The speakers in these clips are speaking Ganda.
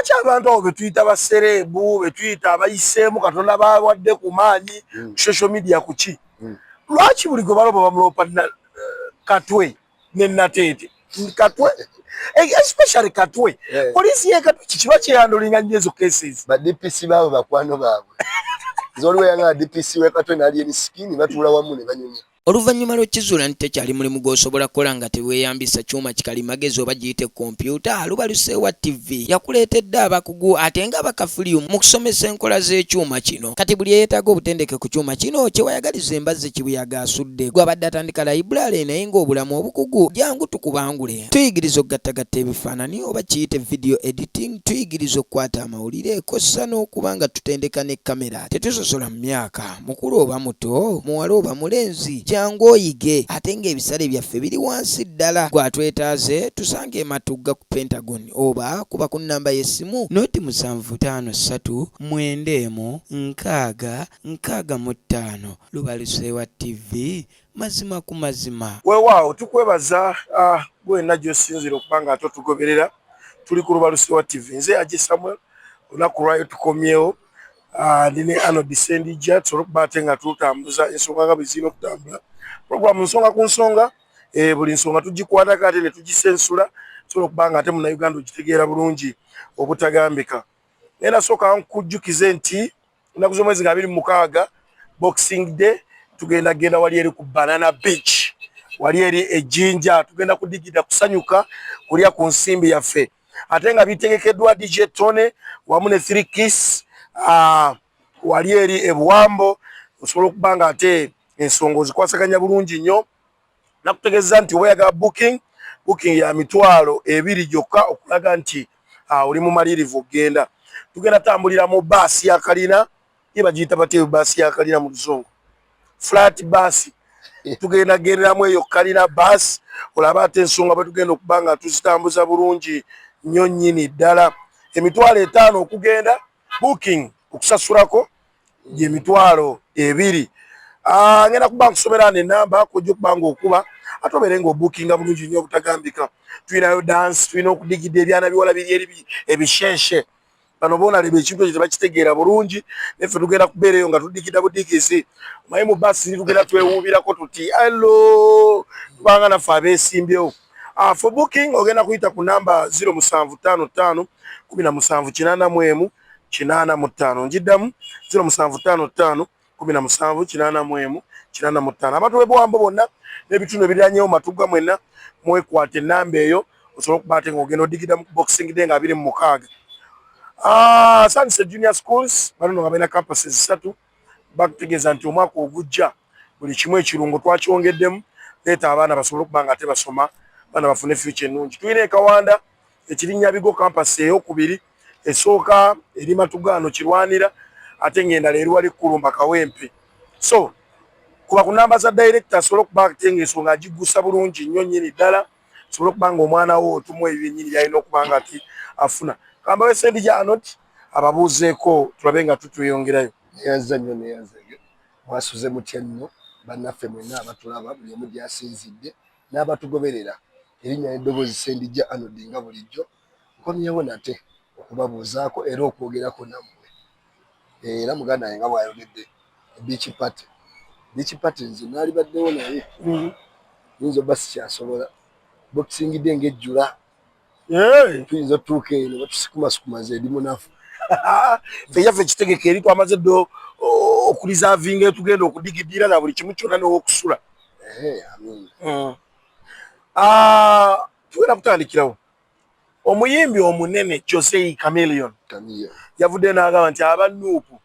lwaki abantu abo betuyita basereebu betuyita abayiseemu katonda bawadde ku maanyi social media kuki lwaki buli gwe baloba bamulopa Katwe ne Nateete Katwe especially Katwe poliisi ye Katwe kikiba kyeyandulinga nnyo ezo cases ba DPC baabo bakwano baabwe zolwe yanga DPC we Katwe nali enisikini batula wamu ne banyumya. Oluvannyuma lw'ekizuula nti tekyali mulimu gw'osobola kukola nga teweeyambisa kyuma kikalimagezi oba giyite kompyuta, Lubaluseewa TV yakuleetedde abakugu ate nga bakafuli mu kusomesa enkola z'ekyuma kino. Kati buli eyeetaaga obutendeke ku kyuma kino kyewayagaliza embazzi kibuyaga asudde gw'abadde atandika layiburale naye ng'obulamu obukugu jangu tukubangule. Tuyigiriza okugattagatta ebifaananyi oba kiyite video editing, tuyigiriza okukwata amawulire kossa n'okuba nga tutendeka ne kamera. Tetusosola mu myaka, mukulu oba muto, muwala oba mulenzi, jangu oyige ate ng'ebisale byaffe biri wansi ddala. Gwatwetaaze tusange ematugga ku Pentagon oba kuba ku nnamba y'essimu noti 75396165. Lubaluseewa TV, mazima ku mazima. Weewaawo tukwebaza gwe najjo sinzira okuba nga ate otugoberera. Tuli ku Lubaluseewa TV, nze Haji Samuel, olunaku lwayo tukomyewo. Nine Arnold Sendija tusobola okuba ate nga tutambuza ensonga nga bwe zirina okutambula. Programu nsonga ku nsonga, buli nsonga tugikwatako ate ne tugisensula, tusobola okuba nga ate munnayuganda ogitegeera bulungi obutagambika. Naye nasooka nkujjukize nti ennaku z'omwezi nga 26 Boxing Day tugenda genda wali eri ku Banana Beach, wali eri ejjinja, tugenda kudigida kusanyuka kulya ku nsimbi yaffe. Ate nga bitegekeddwa DJ Tone wamu ne 3 Kiss wali eri ebuwambo, osobola okuba nga ate ensonga ozikwasaganya bulungi nnyo. Nakutegeeza nti oyagala booking ya $200 gyokka okulaga nti oli mu malirivu okgenda. Tugenda tambulira mu baasi ya kalina, bagiyita batya baasi ya kalina mu Luzungu, flat baasi. Tugenda genderamu eyo kalina baasi, olaba ate ensonga bwe tugenda okuba nga tuzitambuza bulungi nnyo nnyini ddala. $500 okugenda, booking okusasulako gye $200. Ngenda kuba nkusomera n'ennamba kujja okuba ng'okuba ate obeere ng'obookinga bulungi nnyo obutagambika. Tulinayo dance, tulina okudigida ebyana biwala biri eri ebisheshe. Bano boonaleba ekintu ekyo tebakitegeera bulungi, naffe tugenda kubeera eyo nga tudigida budigisi. Omanyi mu baasi tugenda twewuubirako tuti hello, tubanga naffe abeesimbyewo. For booking ogenda kuyita ku namba 0755 17 85. Njiddamu 0755 17 85. Abantu b'ebuwambo bonna n'ebitundu ebiranyeewo matugga mwenna mwekwate ennamba eyo osobola okuba ate ng'ogenda odigida mu Boxing Day nga 26. Sunset Junior Schools bano nga balina campuses 3. Bakutegeeza nti omwaka ogujja buli kimu ekirungo twakyongeddemu, leeta abaana basobole okuba nga ate basoma, baana bafune future ennungi. Tulina e Kawanda ekirinnya Bigo campus ey'okubiri, esooka eri Matugano Kirwanira, ate ng'endala eri wali Kulumba Kawempe. So kuba ku namba za director asobole okuba ate ng'ensonga agiggusa bulungi nnyo nnyini ddala, asobole okuba ng'omwana wo otumuwa ebyennyini by'alina okuba nga ati afuna. Kamba we Sendija Arnold ababuuzeeko tulabe nga tutweyongerayo. Neyanza nnyo neyanza nnyo. Mwasuze mutya nno bannaffe mwenna abatulaba buli omu gy'asinzidde n'abatugoberera. Erinnya n'eddoboozi Sendija Arnold nga bulijjo nkomyewo nate okubabuuzaako era okwogerako nammwe. Era muganda wange nga bw'ayogedde Beach Party nze naalibaddewo naye yinza obba sikyasobola. Boxing Day ng'ejjula tuyinza otuuka eno batusikumasikumma ze ndi munafu. Feyaffe ekitegeke eri twamaze ddo okulizavinga tugenda okudigidira na buli kimu kyonna n'okusula. Tugenda kutandikirawo. Omuyimbi omunene Jose Chameleone yavudde n'agamba nti aba Nuupu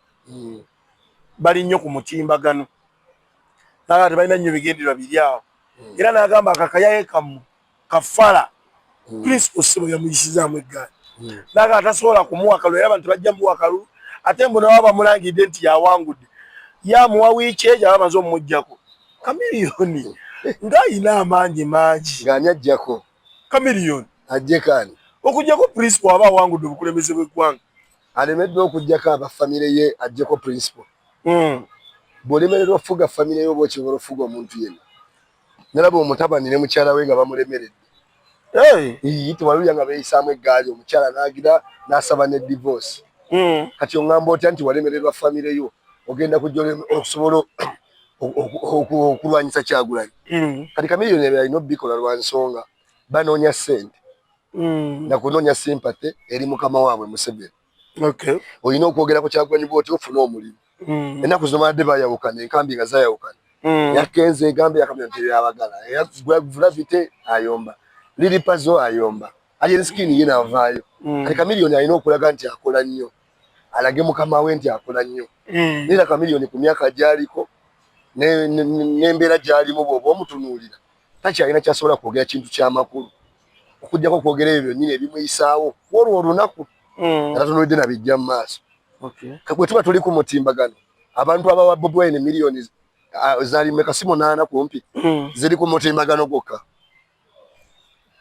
bali nnyo ku mutimbagano, n'agamba tebalina nnyo bigendererwa biri awo, era n'agamba akakayaye kamu kafala Principal Ssebo yamuyisizaamu eggaali, n'agamba tasobola kumuwa kalulu era abantu tebajja muwa kalulu, ate mbu nawe bamulangidde nti yawangudde yamuwa wiiki ejo aba amaze omumuggyako. Chameleone ng'ayina amaanyi mangi ng'ani ajjako Chameleone ajjekaani okujjako Principal aba awangudde obukulembeze bw'eggwanga. Alemeddwa okujjako abafamire ye ajjeko Principal. Bw'olemererwa ofuga famire yo oba okibola ofuga omuntu yenna. Nalaba omutabani ne mukyala we nga bamulemeredde. tewaluya nga beeyisaamu eggaali omukyala n'agira n'asaba ne divorce. Kati oŋŋamba otya nti walemererwa famire yo ogenda kujja okusobola okulwanyisa Kyagulanyi. Kati Chameleone ebyo alina obbikola lwa nsonga banoonya ssente nakunoonya sympathy eri mukama waabwe Museveni. Olina okwogera ku Kyagulanyi bw'oti ofuna omulimu. Ennaku zino badde bayawukana enkambi nga zayawukana. Yakenze egambye Chameleone tebyabagala Vulavite ayomba Liripazo ayomba Ajenskini yena avaayo. Kati Chameleone alina okulaga nti akola nnyo alage mukama we nti akola nnyo. Era Chameleone ku myaka gy'aliko n'embeera gy'alimu bw'oba omutunuulira takyalina kyasobola kwogera kintu ky'amakulu okuggyako kwogera ebyo byonnyini ebimuyisaawo olwo olunaku atatunuulidde na bijja mu maaso. Bwe tuba tuli ku mutimbagano abantu abawa Bobi Wine miliyoni zali meka si 8 kumpi ziri ku mutimbagano gwokka.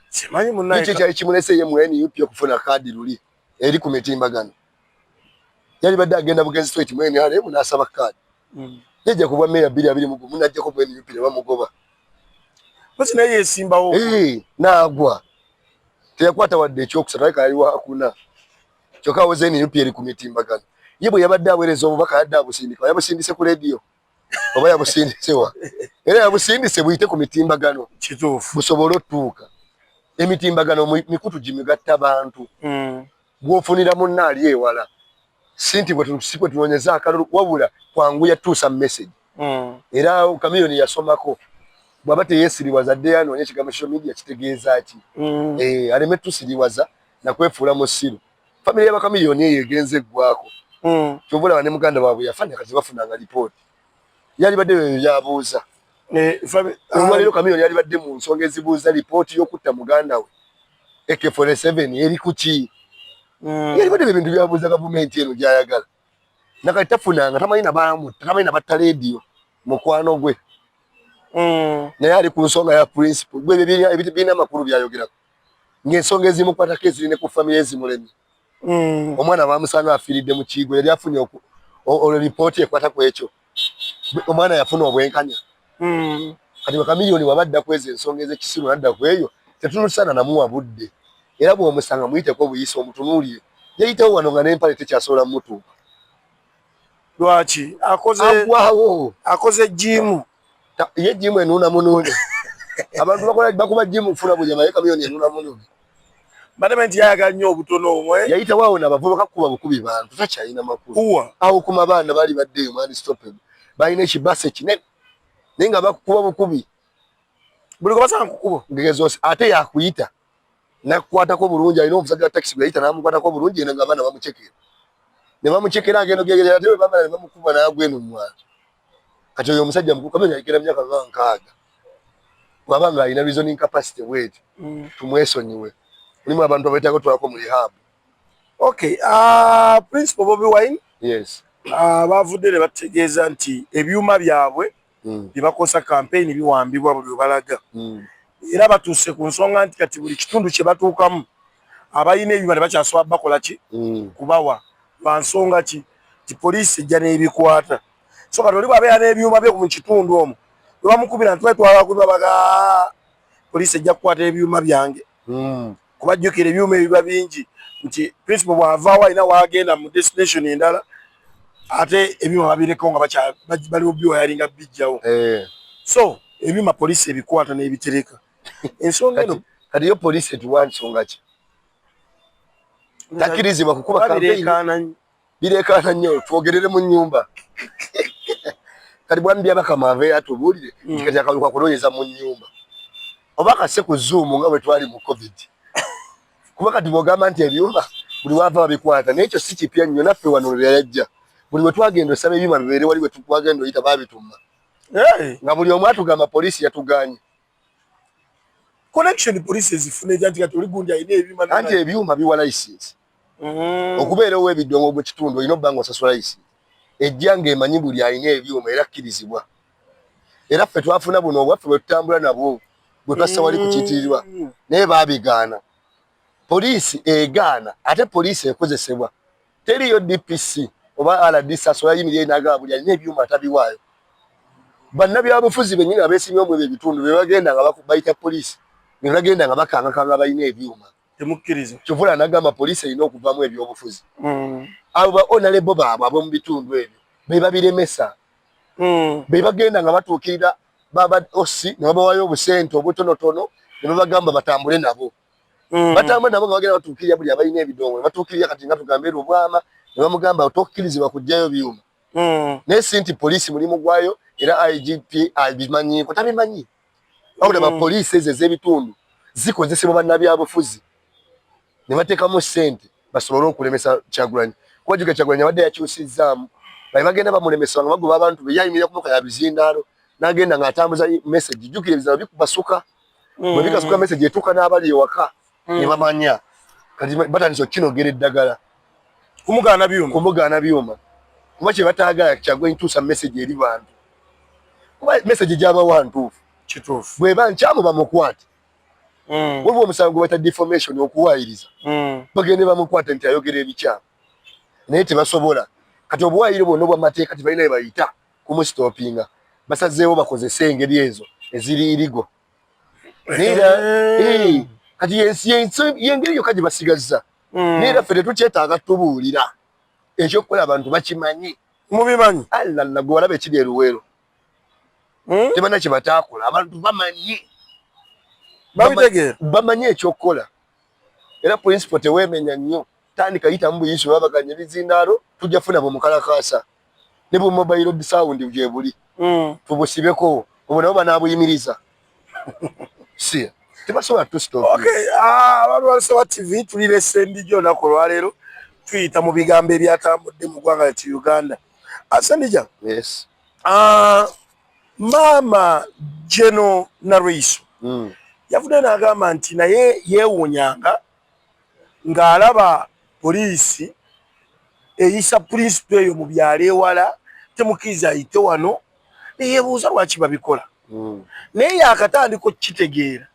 Simanyi munnaye kiki kyali kimulese ye mu NUP okufuna kaadi luli eri ku mitimbagano. Yali badde agenda Bugenzi Street mu NRM n'asaba kaadi. Yajja kubwa meya 221 munajjako mu NUP ne bamugoba. Basi naye yesimbawo. N'agwa. Teyakwata wadde ekyokusatu aleka yaliwo hakuna. Kyokka woze NUP eri ku mitimbagano. Ye bwe yabadde aweereza obubaka yadde abusindika yabusindise ku leediyo oba yabusindisewa era yabusindise buyite ku mitimbagano kituufu busobole otuuka. Emitimbagano mikutu gimigatta bantu bw'ofunira munna ali ewala sinti bwe tunoonyeza akalulu wabula kwanguya tuusa message. Era Chameleone yasomako bw'aba teyeesiriwaza adde yanoonya ekigambo social media kitegeeza ki aleme tusiriwaza nakwefuula mu ssiru. Famire y'aba Chameleone eyo egenze eggwako kyobulaba ne muganda waabwe yafanya kati bafunanga lipooti yali badde byo byabuuza. Olwaleero Chameleone yali badde mu nsonga ezibuuza lipooti y'okutta muganda we AK47 eri ku ki. Yali badde ebintu byabuuza gavumenti eno gy'ayagala nakati tafunanga tamanyina baamutta tamanyina batta leediyo mukwano gwe naye ali ku nsonga ya principle gwe birina amakulu byayogerako ng'ensonga ezimukwatako ezirine ku famire ezimulemye. Omwana bamusanga afiiridde mu kiigo yali afunye olwo lipooti ekwata ku ekyo omwana yafuna obwenkanya. Kati Chameleone wabadda kweza ensonga ez'ekisiru nadda ku eyo tetulusana namuwa budde era bw'omusanga muyiteko obuyisa omutunuulire yayitawo wano nga n'empale tekyasobola mutuuka. Lwaki akoze jimu ye jimu enuuna munuune abantu bakuba jimu kufuna bujama ye Chameleone enuuna munuune Management yayagala nnyo obutono omwe yayitawo awo n'abavubuka kuba bukubi bantu takyalina makulu awo kuma baana bali baddeyo mani stoped balina ekibase kinene naye nga bakukuba bukubi buli gwe basanga kukubo ngegezose ate yakuyita nakukwatako bulungi alina omusajja wa takisi yayita n'amukwatako bulungi era nga abaana bamucekera ne bamucekera agenda ogegeza ate bwe bamala ne bamukuba n'agwa eno mu mwana. Kati oyo omusajja mukulu Chameleone yayikira myaka nga 6 bw'aba nga alina reasoning capacity weti tumwesonyiwe mulimu abantu abaitako twako mu rehab. Principal Bobi Wine bavudde ne bategeeza nti ebyuma byabwe bye bakosa campaign biwambibwa buli balaga era batuuse ku nsonga nti kati buli kitundu kye batuukamu abalina ebyuma ne bakyasobola bakola ki kubawa lwa nsonga ki poliisi ejja n'ebikwata. So kati oli bw'abeera n'ebyuma bye mu kitundu omwo bwe bamukubira nti twetwala kubabaga poliisi ejja kukwata ebyuma byange kubajjukira ebyuma ebiba bingi nti principal bw'avaawo alina waagenda mu destination endala ate ebyuma babirekawo nga baliwo byowa yalinga bijjawo. So ebyuma poliisi ebikwata n'ebitereka ensonga eno kati yo poliisi etuwa nsonga ki takkirizibwa kukuba campaign bireekaana nnyo twogerere mu nnyumba kati bwami byabakama aveeyo atubuulire nti kati akalulu kakunoonyeza mu nnyumba oba kase ku Zoom nga bwe twali mu COVID kuba kati bw'ogamba nti ebyuma buli waava babikwata naye ekyo si kipya nnyo naffe wano lwe yajja buli we twagenda osaba ebyuma bibeere wali we twagenda oyita baabituma nga buli omu atugamba poliisi yatuganye connection poliisi ezifuna ejja nti kati oli gundi alina ebyuma anti ebyuma biwa license okubeera ow'ebidongo mu kitundu olina obba nga osasula license ejja ng'emanyi buli alina ebyuma era akkirizibwa era ffe twafuna buno obwaffe bwe tutambula nabwo bwe twassa wali kukiitirirwa naye baabigaana. Poliisi egaana ate poliisi ekozesebwa teriyo DPC oba RDC asobola yimirira n'agamba buli alina ebyuma atabiwaayo. Bannabyabufuzi bennyini abeesimye omwo ebyo ebitundu be bagenda nga bayita poliisi ngagenda nga bakanga bayina ebyuma temukkiriza kyovula nagamba poliisi erina okuvamu ebyobufuzi abo ba honorable baabwe ab'omu bitundu ebyo be babiremesa be bagenda nga batuukirira baba osi ne babawayo obusente obutonotono ne babagamba batambule nabo batambule nabo nga bagenda batuukirira buli abalina ebidongo batuukirira kati nga tugambe Lubwama ne bamugamba otokkirizibwa kujjayo byuma naye si nti poliisi mulimu gwayo era IGP abimanyiiko tabimanyi wabula bapoliisi ezo ez'ebitundu zikozesebwa bannabyabufuzi ne bateekamu ssente basobole okulemesa Kyagulanyi kubajuka Kyagulanyi abadde yakyusizzaamu bali bagenda bamulemesa nga bagoba abantu be yayimirira ku motoka ya bizindaalo n'agenda ng'atambuza message jjukira ebizala bikubasuka bwe bikasuka message etuuka n'abali ewaka ne bamanya kati batandise okinogera eddagala kumugaana byuma kuba kye bataagala Kyagulanyi tuusa message eri bantu kuba message gy'abawa ntuufu kituufu bw'eba nkyamu bamukwate waliwo omusango bata defamation okuwaayiriza bagende bamukwate nti ayogera ebikyamu naye tebasobola kati obuwaayiro bwonna obw'amateeka tebalina bye bayita kumusitopinga basazeewo bakozesa engeri ezo eziri irigo naye kati yengeri yokka gye basigazza naye era ffe tetukyetaaga tubuulira ekyokukola abantu bakimanyi mubimanyi alala gwe walaba ekiri eruweero tebalina kye bataakola abantu bamanyi babitegeera bamanyi ekyokukola era principal teweemenya nnyo tandika yitamu buyiisi babaganya ebizindaalo tujja funa bwemukalakaasa ne bwe mobile sound gye buli tubusibeko obwo nabo banaabuyimiriza si tebasobola tusitop abantu balusewa TV tulire Sendija olunaku olwaleero tuyita mu bigambo ebyatambudde mu ggwanga lyattu Uganda. Sendija, yes. Maama General Narweisho yavudde n'agamba nti naye yeewuunyanga ng'alaba poliisi eyisa principal eyo mu byalo ewala temukkiriza ayite wano neyeebuuza lwaki babikola naye yaakatandika okukitegeera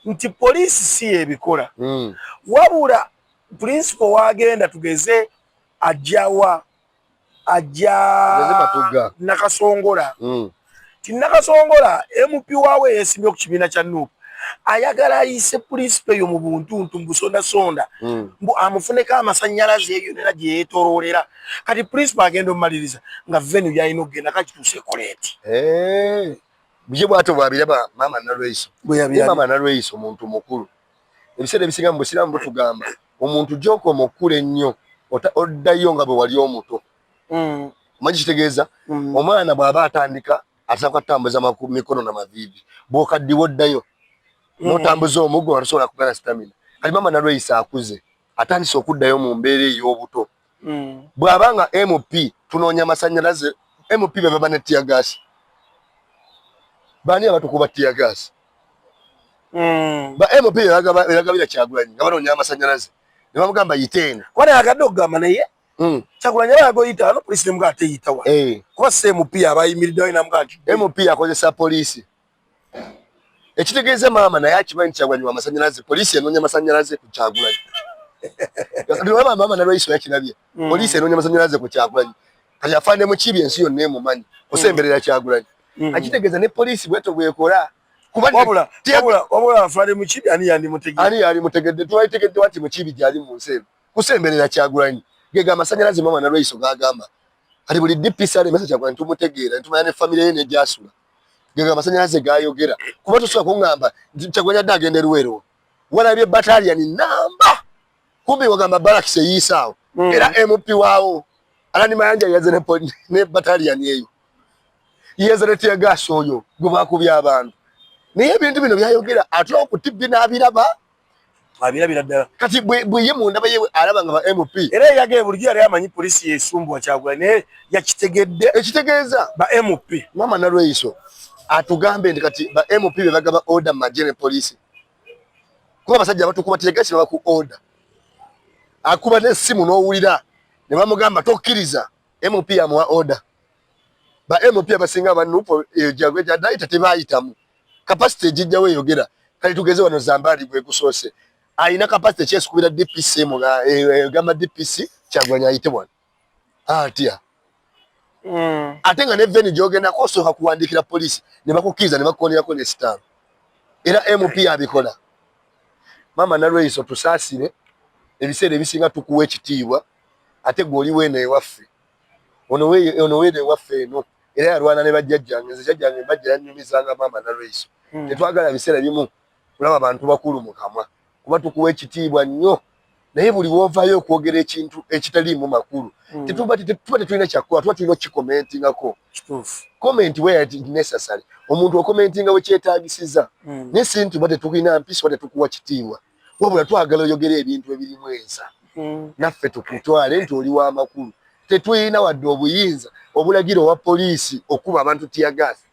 nti poliisi si yeebikola wabula principal wagenda tugeze ajja Nakasongola ti Nakasongola MP waawe yeesimbye ku kibiina kya NUP ayagala ayise principal eyo mu buntuntu mu busondasonda mbu amufuneko amasannyalaze eyo nera gye yeetooloolera kati principal agenda omumaliriza nga venue yalina okugenda kakituuse koleeti bye bwato bwabiraba maama Narweisho maama Narweisho omuntu mukulu ebiseera ebisinga mu busiraamu butugamba omuntu gy'oka omukulu ennyo oddayo nga bwe wali omuto omanyi kitegeeza omwana bw'aba atandika atandika kutambuza mikono n'amaviivi bw'okaddiwa oddayo n'otambuza omuggo nga tosobola kugana stamina kati maama Narweisho akuze atandise okuddayo mu mbeera ey'obuto bw'aba nga MP tunoonya amasannyalaze MP be baba ne tiyagaasi baani abatukuba tiyagaasi ba MP eragabira Kyagulanyi nga banoonya amasannyalaze ne bamugamba yiteena kwane agadde okugamba naye Kyagulanyi abaga oyita ano poliisi nemuga ate yitawa kuba si MP abayimiriddewo namuga nti MP akozesa poliisi ekitegeeza maama naye akimanyi nti Kyagulanyi w'amasannyalaze poliisi enoonya amasannyalaze ku Kyagulanyi maama Narweisho yakirabye poliisi enoonya amasannyalaze ku Kyagulanyi kati afaane mu kibi ensi yonna emumanyi kusemberera Kyagulanyi akitegeeza ne poliisi bweto bwekola wabula afaane mu kibi ani yalimutegedde twayitegedde wati mu kibi gyali mu nsi eno kusemberera Kyagulanyi gega amasannyalaze maama Narweisho gagamba kati buli DPC alemesa Kyagulanyi tumutegeera tumanya ne famire ye nejasula gega amasannyalaze gayogera kuba tosobola kuŋŋamba Kyagulanyi adde agenda Luweero walabye battalion namba kumbe wagamba Barracks eyiisaawo era MP waawo Alani Mayanja yaze ne battalion eyo yaze ne tiyagaasi oyo gwe bakubye abantu naye ebintu bino byayogera atula okutibbi n'abiraba abirabira ddala kati bwe ye mundaba yewe alaba nga ba MP era yagee bulijjo yali amanyi poliisi yeesumbuwa Kyagulanyi naye yakitegedde ekitegeeza ba MP maama Narweisho atugambe nti kati ba MP be bagaba order majene poliisi kuba abasajja abatukuba tiyagaasi ne baku order akuba n'essimu n'owulira ne bamugamba tokkiriza MP amuwa order ba MP abasinga abanupo jagwe jadaita tebayitamu capacity ejijjawo eyogera kali tugeze wano Zambali bwe kusoose ayina capacity kyesukubira DPC mu gamba DPC Kyagulanyi ayite bwana atia atenga ne veni jogenda kosoka kuwandikira poliisi ne bakukiza ne bakolera ko ne star era MP abikola mama Nalweyiso tusaasire ebiseera ebisinga tukuwa ekitiibwa ate gwe oli weeno ewaffe ono weeno ewaffe eno era yalwana ne bajjajjange nze jjajjange bajja yanyumizanga mama Nalweyiso tetwagala biseera bimu kulaba abantu bakulu mu kamwa kuba tukuwa ekitiibwa nnyo naye buli woovayo okwogera ekintu ekitaliimu makulu tetuba tetulina kyakkola tuba tulina okukikomentingako comment where it is necessary omuntu okomentinga we kyetaagisiza ne si nti tuba tetukina mpisa oba tetukuwa kitiibwa wabula twagala oyogera ebintu ebirimu ensa naffe tukutwale nti oli w'amakulu tetulina wadde obuyinza obulagira owa poliisi okuba abantu tiyagaasi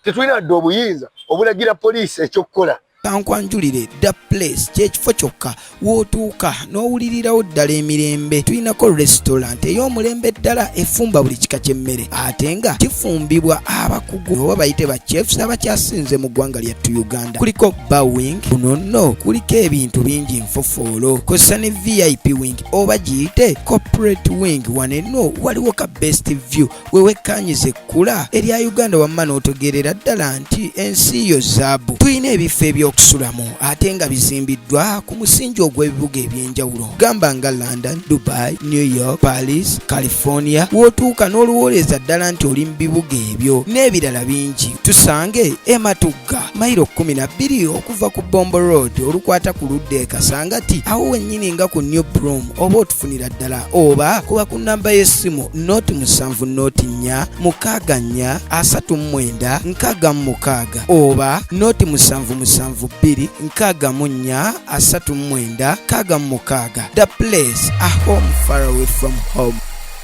tetulina wadde obuyinza obulagira poliisi ekyokukola kankwanjulire da place kyekifo kyokka wootuuka n'owulirirawo ddala emirembe tulinako restaurant ey'omulembe ddala efumba buli kika ky'emmere ate nga kifumbibwa abakugu oba bayite ba chefs abakyasinze mu ggwanga lyattu Uganda kuliko bar wing kuno nno kuliko ebintu bingi nfofoolo kosa ne VIP wing oba giyite corporate wing wanenno waliwo ka best view wewekkanyiza ekkula erya Uganda wamma n'otegeerera ddala nti ensi yo zaabu tulina ebifo okusulamu ate nga bizimbiddwa ku musingi ogw'ebibuga ebyenjawulo gamba nga London, Dubai, New York, Paris, California wootuuka n'oluwooleza ddala nti oli mu bibuga ebyo n'ebirala bingi tusange Ematugga mayiro 12 okuva ku Bombo Road olukwata ku ludda Kasangati awo wennyini nga ku New Broom oba otufunira ddala oba kuba ku namba y'essimu noti 7 noti 4 6 4 39 6 oba noti 7 2 6 4 39 the place a home far away from home.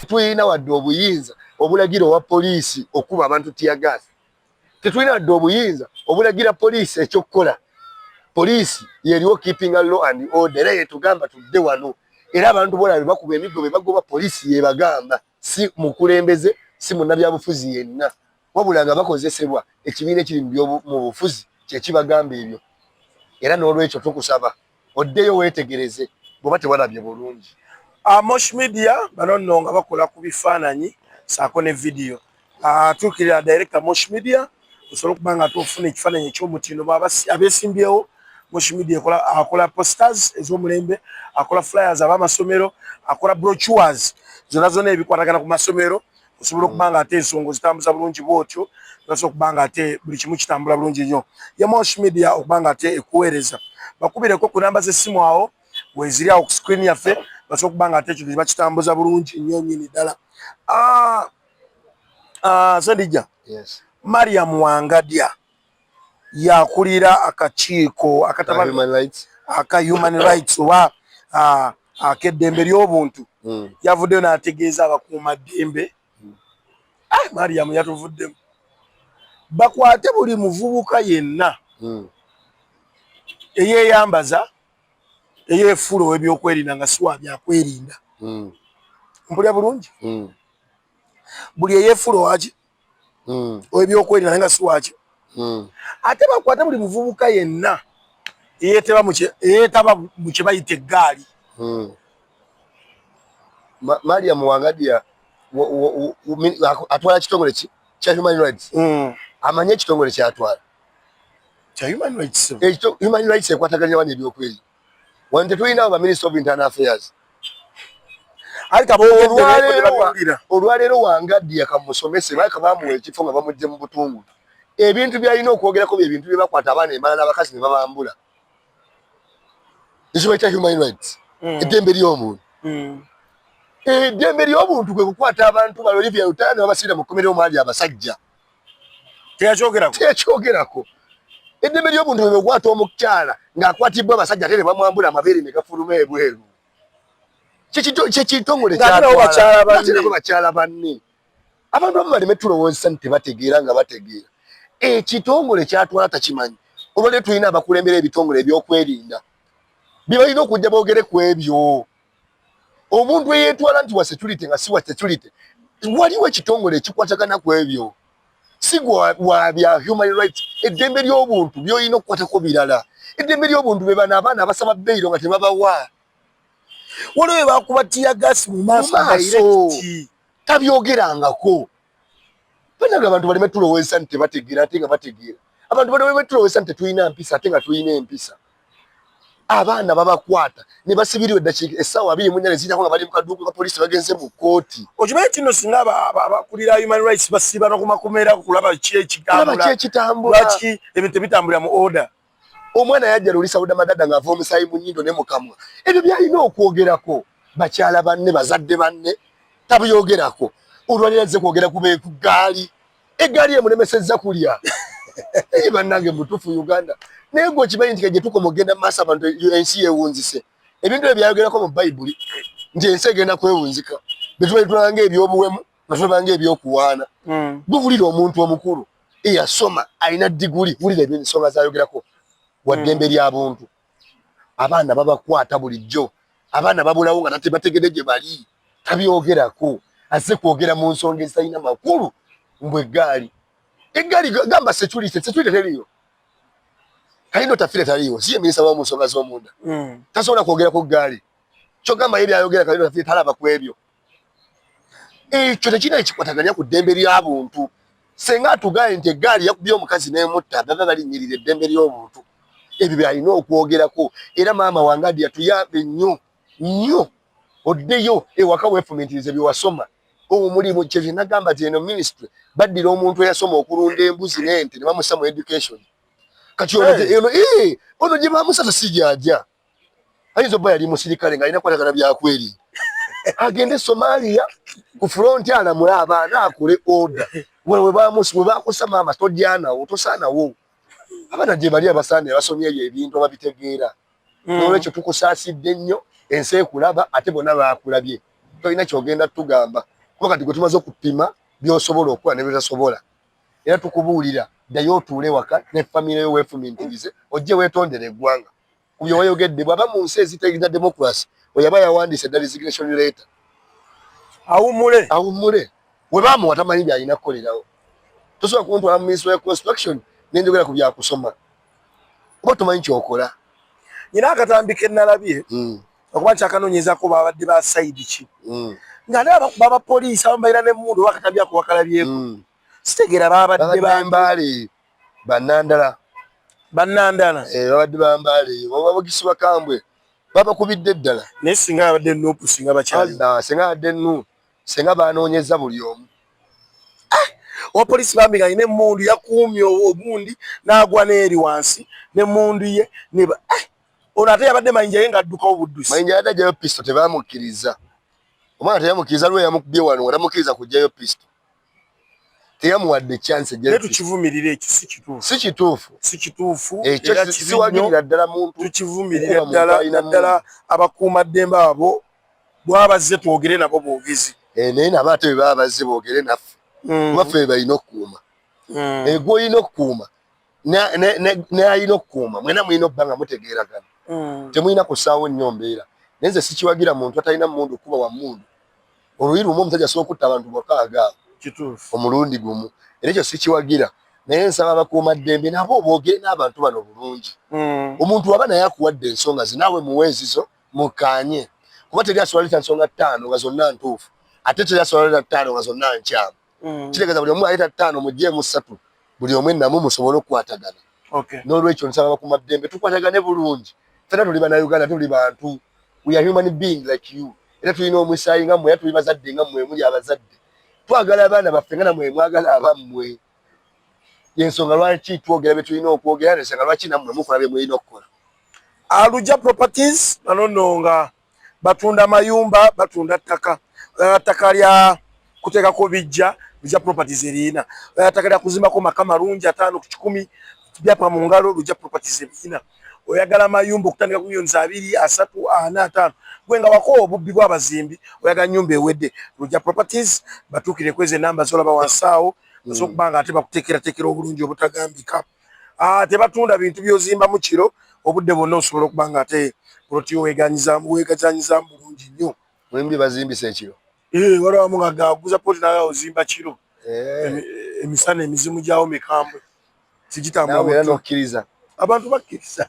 Tulina wadde obuyinza obulagira owa poliisi okuba abantu tiyagaasi tetulina wadde obuyinza obulagira poliisi ekyokukola poliisi yeriwo keeping a law and order era yetugamba tudde wano era abantu bola bebakuba emiggo bebagoba poliisi yebagamba si mukulembeze si munnabyabufuzi yenna wabula nga bakozesebwa ekibiina ekiri mu bufuzi kyekibagamba ebyo era n'olwekyo tukusaba oddeyo weetegereze bw'oba tewalabye bulungi. Mosh Media bano nno nga bakola ku bifaananyi saako ne vidiyo tuukirira director Mosh Media osobola okuba nga tofuna ekifaananyi eky'omutindo abeesimbyewo. Mosh Media akola posters ez'omulembe, akola flyers ab'amasomero, akola brochures zonna ebikwatagana ku masomero osobola okuba nga ate ensonga zitambuza bulungi bw'otyo nasobola okuba nga ate buli kimu kitambula bulungi nnyo. Ye Mosh Media okuba nga ate ekuweereza bakubireko ku namba z'essimu awo weziri awo ku screen yaffe basobola okuba nga ate ekyo bakitambuza bulungi nnyo nnyini ddala. Sendija Mariam Wangadya yakulira akakiiko aka human rights oba akeddembe ly'obuntu yavuddeyo n'ategeeza abakuuma ddembe Mariam yatuvuddemu bakwate buli muvubuka yenna eyeeyambaza eyeefula ow'ebyokwerinda nga si wa byakwerinda mpulya bulungi buli eyeefula owaki ow'ebyokwerinda naye nga si waki ate bakwate buli muvubuka yenna eyeetaba mu kye bayita eggaali. Mariam Wangadya atwala kitongole kya human rights amanye ekitongole kyatwala kya human rights. Human rights ekwataganya wano ebyokwerinda wano tetulina aba minister of internal affairs olwaleero Wangadya kamusomese baaka bamuwa ekifo nga bamugye mu butungu ebintu byalina okwogerako byebintu bye bakwata abaana emala n'abakazi ne babambula ekyo bayita human rights eddembe ly'omuntu eddembe ly'obuntu kwe kukwata abantu balo Olivia Rutana ne babasiira mu kkomera omwali abasajja tekyogerako eddembe ly'obuntu bwe kukwata omukyala ng'akwatibwa abasajja ate ne bamwambula amabeere ne gafuluma ebweru kyekitongole kyatwala bakyala banne abantu abamu baleme tulowooza nti tebategeera nga bategeera ekitongole kyatwala takimanyi olwaleero tulina abakulembera ebitongole ebyokwerinda bye balina okujja boogere ku ebyo omuntu eyeetwala nti wa security nga si wa security waliwo ekitongole ekikwatagana ku ebyo si wa bya human rights eddembe ly'obuntu by'olina okukwatako birala eddembe ly'obuntu be bano abaana abasaba beyiro nga tebabawa waliwo bakuba tiyagasi mu maaso tabyogerangako banaga abantu baleme tulowooza nti tebategeera ate nga bategeera abantu baleme tulowooza nti tetulina mpisa ate nga tulina empisa abaana babakwata ne basibiriwe eddakiika essaawa 24 zijjako nga bali mu kaduuku ka poliisi bagenze mu kooti. Okimanyi kino singa abakulira human rights basiba n'okumakomera kulaba ki ekitambula lwaki ebintu tebitambulira mu order. Omwana yajja luli Sauda Madada ng'ava omusaayi mu nnyindo ne mukamwa. Ebyo byalina okwogerako bakyala banne bazadde banne tabuyogerako. Olwalira azze kwogera ku gaali. Eggaali emulemesezza kulya. Bannange mutufu Uganda. Naye gwe okimanyi nti gye tukoma ogenda mu maaso abantu ensi yeewunzise. Ebintu ebyo byayogerako mu Bayibuli nti ensi egenda kwewunzika. Bye tubalanga ebyobuwemu nga tulabanga ebyokuwaana. Bubulira omuntu omukulu eyasoma alina diguli wulira ebyensonga zayogerako. Waddembe ly'abuntu. Abaana babakwata bulijjo. Abaana babulawo nga tebategedde gye bali. Tabyogerako. Azze kwogera mu nsonga ezirina makulu mbwe eggaali. Eggaali gamba security teriyo. Kalindo tafire taliyo. Si ye minisita wa mu nsonga z'omunda. Tasobola kwogera ku ggaali. Kyo gamba ye byayogera Kalindo tafire talaba ku ebyo. Ekyo tekirina ekikwataganya ku ddembe ly'abuntu. Senga atugaye nti eggaali yakubye omukazi n'emutta baba balinnyirira eddembe ly'obuntu. Ebyo byalina okwogerako era maama wange adi yatuyambe nnyo oddeyo ewaka weefumintirize bye wasoma omulimu kye nagamba nti eno ministry baddira omuntu eyasoma okulunda embuzi n'ente ne bamussa mu education kati ono gye bamusata si gy'ajja ayinza obba yali musirikale ng'alina kwatagana byakweri agende Somalia ku fronti alamule abaana akole order we bakussa maama todyanawo tosaanawo. Abaana gye bali abasaane basomye ebyo ebintu babitegeera. N'olwekyo tukusaasidde nnyo ensi ekulaba ate bonna baakulabye. Tolina kyogenda tugamba. Kuba kati gwe tumaze okupima by'osobola okukola ne by'otasobola. Era tukubuulira ddayo otuule waka ne famire yo weefumintirize ojje weetondere eggwanga. Ku bye wayogedde bw'aba mu nsi ezitegeeza democracy oyaba yawandiise dda resignation letter. Awummule. We baamuwa tamanyi by'alina kukolerawo. Tosobola kuntwala mu ministry of construction nenjogera ku byakusoma. Oba tomanyi kyokola. Nyina akatambi ke nalabye okuba nkyakanoonyezaako babadde ba sayidi ki nga naye babapoliisi abamu balina n'emmundu bakatambi ako bakalabyeko sitegeera babadde bambaale bannandala babadde bambaale babagisi bakambwe babakubidde ddala naye singa babadde nuupu singa bakyali singa badde nu singa banoonyeza buli omu. Opoliisi bambi nga alina emmundu yakuumye ogundi n'agwa n'eri wansi n'emmundu ye ono ate yabadde mayinja ye ng'addukawo buddusi. Mayinja yadde ajjayo pisto tebamukkiriza. Omwana teyamukkiriza lwe yamukubye wano nga tamukkiriza kujjayo pisto. Teyamuwadde chance naye tukivumirira ekyo si kituufu ekyo siwagirira ddala muntu tukivumirira ddala abakuumaddembe abo bwabazze twogere nabo bwogezi naye nabo ate bwe baba bazze boogere naffe baffe balina okukuuma gw'olina okukuuma n'alina okukuuma mwena mulina okubba nga mutegeeragana temulina kusaawo nnyo mbeera naye nze sikiwagira muntu atalina mundu kuba wa mundu oluyi lumu omusajja asobola okutta abantu mukaaga omulundi gumu era ekyo sikiwagira naye nsaba abakuumaddembe nabo boogere n'abantu bano bulungi omuntu waba naye akuwadde ensonga ze naawe muweezizo mukaanye kuba teri asobola leeta nsonga 5 nga zonna ntuufu ate teri asobola leeta 5 nga zonna nkyamu kitegeeza buli omu aleeta 5 muggyemu 3 buli omu ennamu musobole okukwatagana n'olwekyo nsaba abakuumaddembe tukwatagane bulungi ffenna tuli bannayuganda tuli bantu we are human being like you era tulina omusaayi nga mmwe era tuli bazadde nga mmwe muli abazadde twagala abaana baffe nga nammwe mwagala abammwe yensonga lwaki twogera bye tulina okwogera nensonga lwaki nammwe mukola bye mulina okukola. Aluja Properties banono nga batunda mayumba batunda ttaka lya kuteekako bijja Luja Properties erina ttaka lya kuzimbako maka malungi 5 ku 10 byapa mu ngalo Luja Properties erina oyagala mayumba okutandika ku millions 2 3 4 5 gwe nga wako obubbi bw'abazimbi oyagala nyumba ewedde Luja Properties batuukire kweze namba zolaba wansaawo zokubanga ate bakuteekerateekera obulungi obutagambika tebatunda bintu byozimba mu kiro obudde bonna osobola okubanga ate proti weegazanyizamu bulungi nnyo mwembi bazimbisa ekiro walawamu nga gaguza poti naye ozimba kiro emisana emizimu gyawo mikambwe sigitambula nokkiriza abantu bakkiriza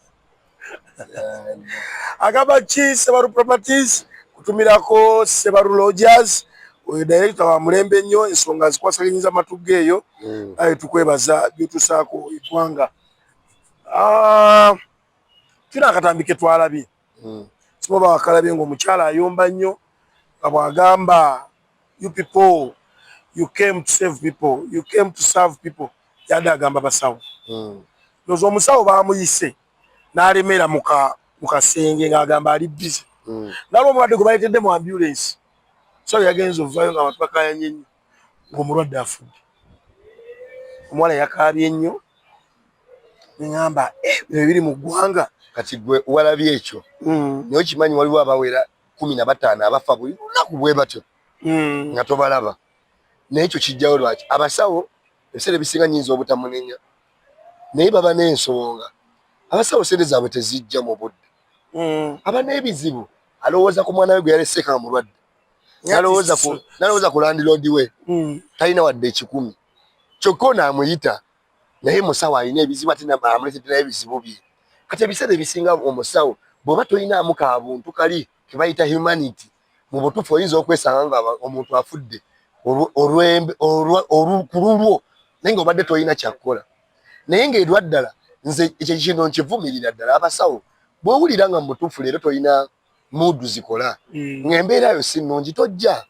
agamba ki Sebaru Properties kutumirako Sebaru Lodgers oyo director wa mulembe nnyo ensonga zikwasaganyiriza amatu geeyo tukwebaza byotusaako eggwanga tuna akatambike twalabye siboba wakalabye ng'omukyala ayomba nnyo nga bw'agamba you people you came to save people you came to serve people yadde agamba basawo lozo omusawo baamuyise n'alemera mu kasenge ng'agamba ali busy nalwo omulwadde gwe baleetedde mu ambulance so yagenza ovaayo nga abantu bakayanye nnyo ng'omulwadde afudde omuwala yakaabye nnyo neŋŋamba bino biri mu ggwanga kati gwe walabye ekyo naye okimanyi waliwo abawera 15 abafa buli lunaku bwe batyo nga tobalaba naye ekyo kijjawo lwaki abasawo ebiseera ebisinga nyinza obutamunenya naye baba n'ensonga abasawo sente zaabwe tezijja mu budde aba n'ebizibu alowooza ku mwana we gwe yalesseeka nga mulwadde nalowooza ku landiroodi we talina wadde 10 kyokka ono amuyita naye musawo alina ebizibu ate amuleetedde naye ebizibu bye kati ebiseera ebisinga omusawo bw'oba tolinaamu ka buntu kali ke bayita humanity mu butuufu oyinza okwesanga nga omuntu afudde olulwo naye ng'obadde tolina kyakkola naye ng'erwa ddala nze ekyo kino nkivumirira ddala abasawo bw'owulira nga mu butuufu leero tolina muudu zikola ng'embeera yo si nnungi tojja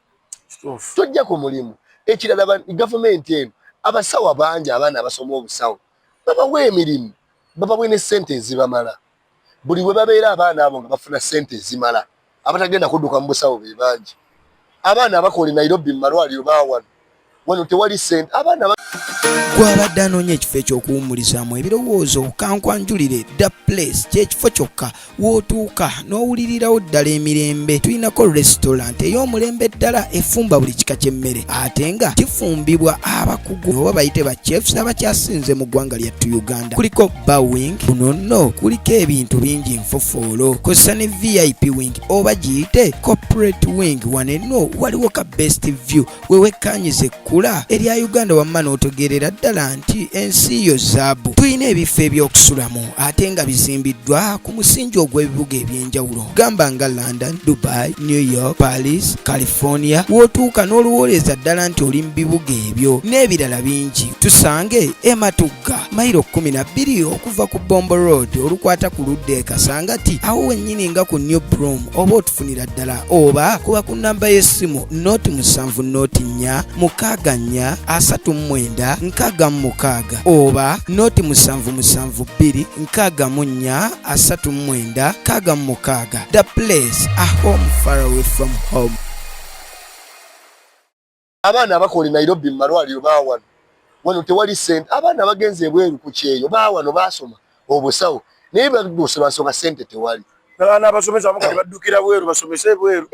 ku mulimu ekirala gavumenti eno abasawo bangi abaana abasoma obusawo babawa emirimu babawe ne ssente ezibamala buli we babeera abaana abo nga bafuna ssente ezimala abatagenda kudduka mu busawo be bangi abaana abakola Nairobi mu malwaliro baawano wano tewali ssente abaana gwabadde anoonya ekifo ekyokuwumurizaamu ebirowoozo kankwanjulire The Place kyekifo kyokka wootuuka n'owulirirawo ddala emirembe. Tulinako restaurant ey'omulembe ddala efumba buli kika ky'emmere ate nga kifumbibwa abakugu oba bayite ba chefs abakyasinze mu ggwanga lyattu Uganda. Kuliko bar wing, kuno nno kuliko ebintu bingi nfofoolo, kosa ne VIP wing oba giyite corporate wing. Wano enno waliwo ka best view wewekkanyiza ekkula erya Uganda wamma n'otogerera ddala nti ensi yo zaabu. Tulina ebifo ebyokusulamu ate nga bizimbiddwa ku musingi ogw'ebibuga ebyenjawulo gamba nga London, Dubai, New York, Paris, California. Wootuuka n'oluwooleza ddala nti oli mu bibuga ebyo n'ebirala bingi. Tusange Ematugga mayiro 12 okuva ku Bombo Road olukwata ku ludda e Kasangati awo wennyini nga ku New Broom oba otufunira ddala oba kuba ku namba y'essimu noti 7 noti 4 6 4 39 oba noti 772 64 39 66. The Place, a home far away from home. abaana abakola Nairobi mu malwaliro baawano wano tewali ssente abaana abagenze ebweru ku kyeyo baawano baasoma obusawo naye bagusoma nsonga ssente tewali n'abaana abasomesa abamu kati baddukira bweru basomese bweru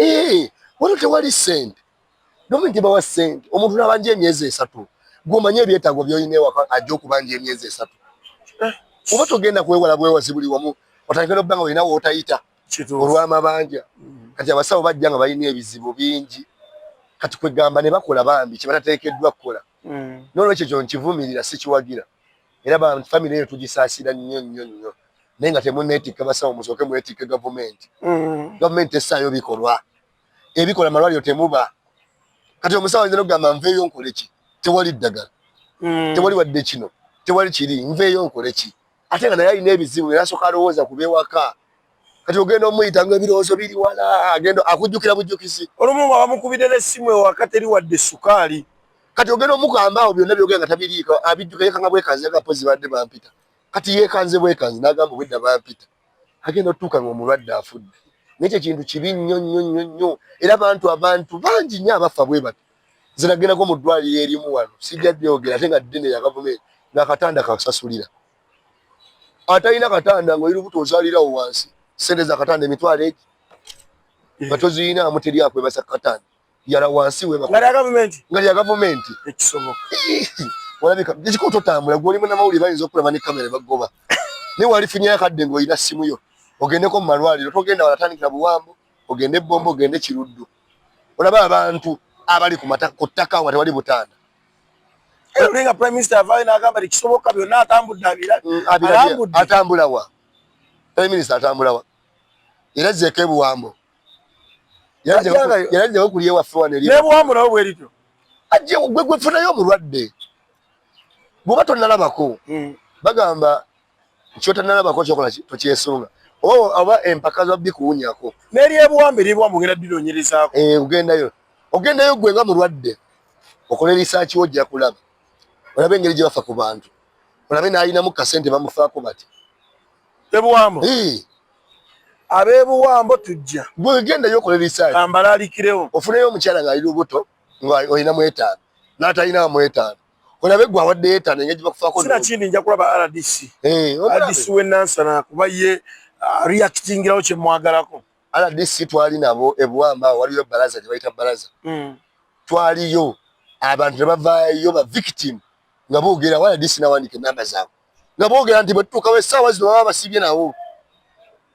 wano tewali ssente gavumenti bawa ssente omuntu n'abanja emyezi 3 gw'omanye ebyetaago by'olina ewaka ajja okubanja emyezi 3 oba togenda kwewala bwewazi buli wamu otandika n'obba nga olina wootayita olw'amabanja kati abasawo bajja nga balina ebizibu bingi kati kwegamba ne bakola bambi kye batateekeddwa kukola n'olwekyo kyo nkivumirira sikiwagira era famire eyo tugisaasira nnyo naye nga temunneetikka basawo musooke mwetikke gavumenti gavumenti essaayo bikolwa ebikola malwaliro temuba kati omusawo ayinza n'okugamba nveeyo nkole ki tewali ddagala tewali wadde kino tewali kiri nveeyo nkole ki ate nga naye alina ebizibu era asooka alowooza ku beewaka kati ogenda omuyita nga ebirowoozo biri wala agenda akujjukira bujjukizi olumu nga bamukubidde n'essimu ewaka teri wadde sukaali kati ogenda omugamba awo byonna byogera nga tabiriiko abijjuka yeekanga bwekanze agapozi badde bampita kati yeekanze bwekanze n'agamba obwedda bampita agenda otuuka ng'omulwadde afudde n'ekyo kintu kibi nnyo era abantu bangi nnyo abafa bwe bato nze nagendako mu ddwaliro erimu wano sijja byogera ate nga ddene ya gavumenti ng'akatanda kasasulira atalina katanda ng'oli lubuto ozaalirawo wansi sente za katanda emitwalo egi nga toziyinaamu teri akwebasa katanda yala wansi nga lya gavumenti ekisoboka olabika ekiko totambula gw'olimu n'amawulire bayinza okulaba ne kamera bagoba naye walifunyayo akadde ng'olina ssimu yo ogendeko mu malwaliro togenda walatandikira Buwambo ogende Bombo ogende Kiruddu olaba abantu abali ku ttaka nga tewali butanda nga prime minister avaayo n'agamba tekisoboka byonna atambudde atambula wa prime minister atambula wa yarazzeeko e Buwambo yarazzeeko kulya ewaffe wano ne Buwambo nabo bwe lityo ajje gwe funayo omulwadde bw'oba tonnalabako bagamba kyotannalabako kyokola tokyesunga aba empaka za bikuunyako neri ebuwambe ngenda dinonyerezaako ogendayo gwe nga mulwadde okola research wojja kulaba olabe engeri gye bafa ku bantu olabe n'alinamu kasente bamufaako bati ebuwambo ab'ebuwambo tujja gwe gendayo okola research ambalalikirewo ofuneyo omukyala ng'ali lubuto ng'olina mwetaano n'atalina mwetaano olabe gwe awadde etaano engeri gye bakufaako sina kindi nja kulaba RDC w'ennansana kuba ye reactingirawo kye mwagalako RDC twali nabo ebuwamba waliyo balaza gye bayita balaza twaliyo abantu ne bavaayo ba victim nga boogera wala RDC nawandika enamba zaabwe nga boogera nti bwe tutuukawo essaawa zino baba basibye nawo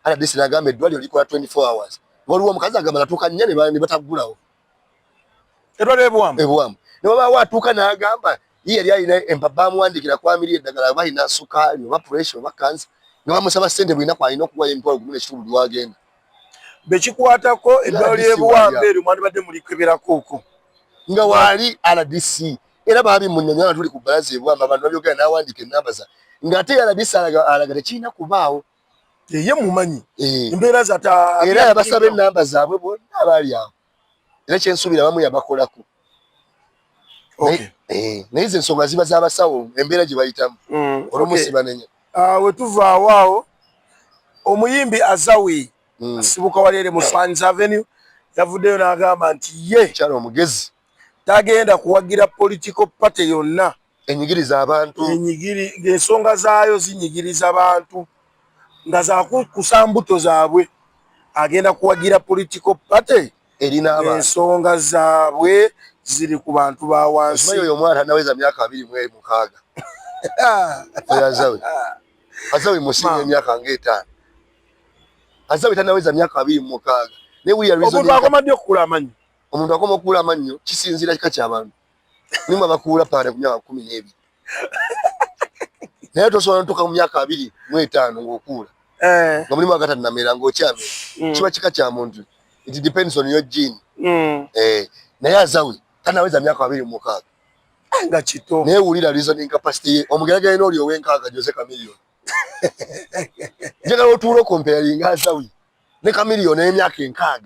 RDC n'agamba eddwaliro likola 24 hours waliwo omukazi agamba natuuka nnya ne bataggulawo eddwaliro ebuwamba ne babaawo atuuka n'agamba ye yali alina empa bamuwandikira kwamiri eddagala oba alina sukaali oba pressure oba kansa nga bamusaba ssente bulina kwalina okuwayo emitwalo 1.5 lwagenda bekikwatako eddwaliro ebuwamba eryo mwandibadde mulikeberako okwo nga waali RDC era babimunyanya tuli ku balaza ebuwamba abantu babyogera n'awandika enamba za ng'ate RDC alaga tekirina kubaawo ye mumanyi embeera zata era yabasaba enamba zaabwe bonna abaali awo era kyensuubira bamu yabakolako naye ze ensonga ziba z'abasawo embeera gye bayitamu olumusi banenya we tuvaawo awo omuyimbi Azawi asibuka wali eri mu Fans Avenue yavuddeyo n'agamba nti ye kyalo omugezi tagenda kuwagira political party yonna enyigiriza abantu ng'ensonga zaayo zinyigiriza abantu nga zakukusa mbuto zaabwe agenda kuwagira political party erina abantu ensonga zaabwe ziri ku bantu ba wansi oyo omwana anaweza myaka 26 Azawi musinga emyaka ng'etaano Azawi tanaweza myaka 26 ne we are reason omuntu akomadde okukula amannyo omuntu akoma okukula amannyo kisinzira kika ky'abantu nimwe abakula paana ku myaka 12 naye tosobola ntuuka mu myaka 25 ng'okula nga mulimu agatatu namera ng'okyamera kiba kika kya muntu it depends on your gene naye Azawi tanaweza myaka 26 nga kito naye wulira reasoning capacity ye omugeragere n'oli ow'enkaaga Jose Chameleone njagala otuula comparing Azawi ne Chameleone n'emyaka 6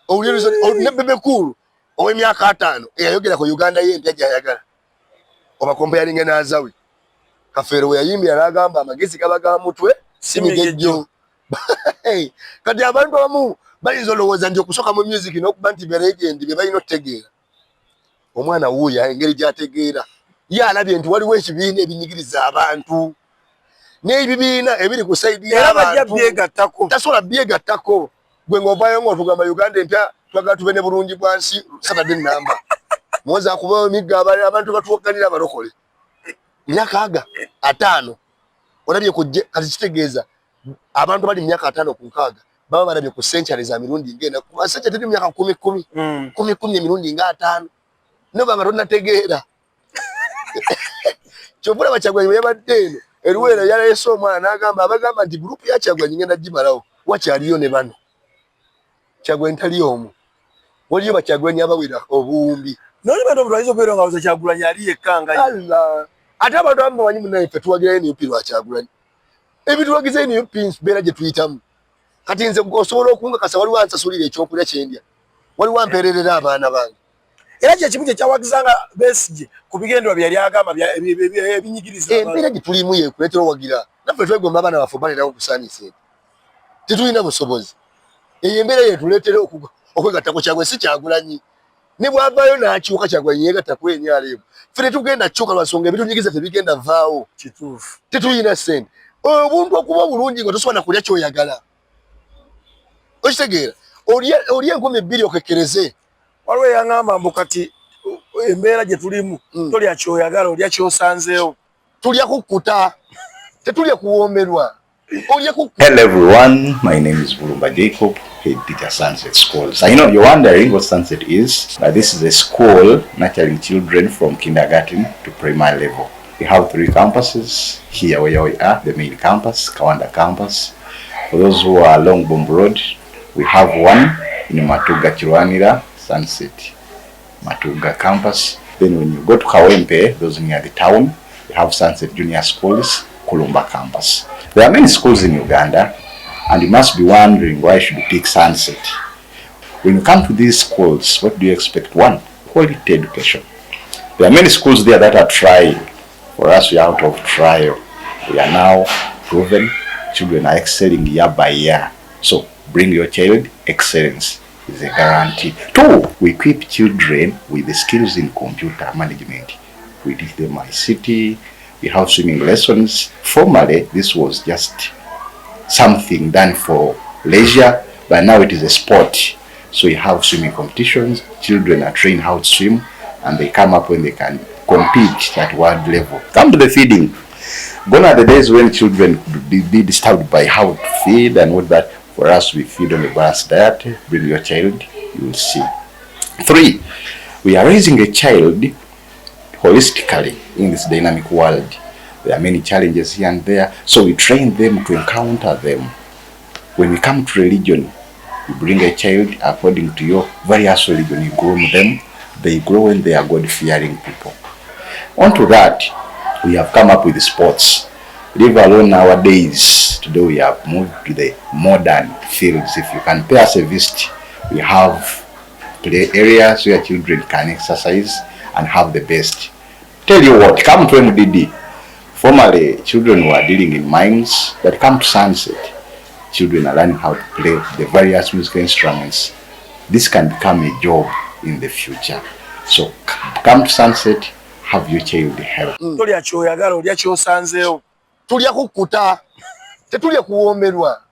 owulira reasoning ne Bebe Cool ow'emyaka 5 eyayogera ku Uganda y'empya gy'ayagala oba comparing ne Azawi Kafeero we yayimbira n'agamba amagezi gaba ga mutwe si migejjo kati abantu abamu bayinza olowooza nti okusoka mu music n'okuba nti beregendi bye balina okutegeera omwana wuuya engeri gy'ategeera ye alabye nti waliwo ekibiina ebinyigiriza abantu n'ebibiina ebiri ku saidi y'abantu tasobola byegattako gwe ng'ovaayo ng'otugamba Uganda empya twagala tube ne bulungi bwansi Saturday namba muwoza akubayo emigga abantu batuwoganira abalokole myaka 5 olabye kujje kati kitegeeza abantu bali myaka 5 ku 6 baba balabye ku century za mirundi ngenda ku century tuli myaka 10 emirundi nga 5 no baba tonategeera kyobula Bakyagwanyi yabadde eno eruwera yaleese omwana n'agamba abagamba nti group ya Kyagwanyi ngenda gimalawo wakyaliyo ne bano Kyagwanyi tali omu waliyo Bakyagwanyi abawera obuwumbi noli bado omuntu ayinza nga waza Kyagwanyi ali yekkanga ate abantu abamu bamanyi munnaye ffe tuwagirayo NUP lwa Kyagwanyi ebituwagiza NUP mbeera gye tuyitamu kati nze osobola okungakasa waliwo ansasulira ekyokulya kyendya waliwo ampeererera abaana bange era kyekimu kye kyawagizanga Besigye ku bigendwa bye yali agamba ebinyigiriza embeera gye tulimu yekuleetera owagira naffe twegomba abaana baffe balerawo okusaanisa eko tetulina busobozi eyo embeera yetuleetera okwegatta ku Kyagwanyi si Kyagulanyi ne bwavaayo n'akyuka Kyagwanyi yeegatta ku NRM ffe tetugenda kyuka lwa nsonga ebitunyigiza tebigenda vaawo kituufu tetulina ssente obuntu okuba obulungi nga tosobola kulya ky'oyagala okitegeera olya 2,000 okekkereze waliwo eyaŋŋamba mbu kati embeera gye tulimu tolya kyoyagala olya kyosanzeewo tulya kukkuta tetulya kuwoomerwa olya kukkuta. Hello everyone, my name is Bulumba Jacob, head teacher Sunset Schools. I know you're wondering what Sunset is. This is a school nurturing children from kindergarten to primary level. We have 3 campuses here where we are, the main campus, Kawanda campus. For those who are along Bombo Road, we have one in Matuga Chirwanira, Sunset Matuga campus. Then when you go to Kawempe, those near the town, we have Sunset Junior Schools, Kulumba campus. There are many schools in Uganda, And you must be wondering, why should you pick Sunset? When you come to these schools, what do you expect? One, quality education. There are many schools there that are trying. For us, we are out of trial. We are now proven. Children are excelling year by year. So bring your child. Excellence is a guarantee. Two, we equip children with the skills in computer management. We teach them ICT. We have swimming lessons. Formerly, this was just something done for leisure, but now it is a sport. So you have swimming competitions. Children are trained how to swim, and they come up when they can compete at world level. Come to the feeding. Gone are the days when children could be disturbed by how to feed and what that. For us, we feed on a balanced diet. Bring your child, you will see. Three, we are raising a child holistically in this dynamic world. There are many challenges here and there, so we train them to encounter them. When we come to religion, you bring a child according to your various religion, you groom them, they grow and they are God-fearing people. Onto that, we have come up with sports. Leave alone nowadays, today we have moved to the modern fields. If you can pay us a visit, we have play areas where children can exercise and have the best. Tell you what, come to MDD. Formerly, children were dealing in mines, but come to Sunset, children are learning how to play the various musical instruments. This can become a job in the future. So come to Sunset, have your child help. Tulya kyoyagala olya kyosanzeewo. Tulya kukkuta. Tetulya kuwoomerwa.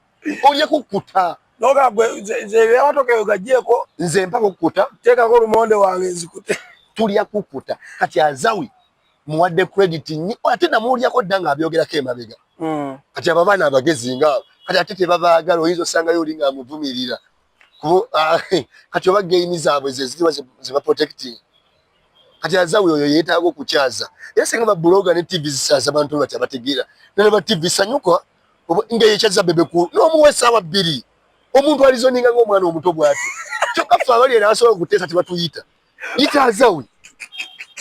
Olya kukkuta. Noga gwe nze watokeyo gajjeeko. Nze mpa kukkuta. Teekako lumonde wange nzikute. Tulya kukkuta. Kati azawi muwadde credit nnyo. Ate namuwulyako dda ng'abyogerako emabega. Kati abaana abagezi ngaabo. Kati ate tebabaagala oyinza osangayo oli ng'amuvumirira. Kati oba gaini zaabwe ze ziriwa ziba protecting. Kati azawi oyo yeetaaga okukyaza. Era singa babuloga ne TV zisaaza abantu bati abategeera. Nale ba TV sanyuka nga yekyaza bebeku n'omuwa essaawa 2. Omuntu alizoninga ng'omwana omuto bw'ati. Kyokka ffe abali era asobola okuteesa tebatuyita. Yita azawi.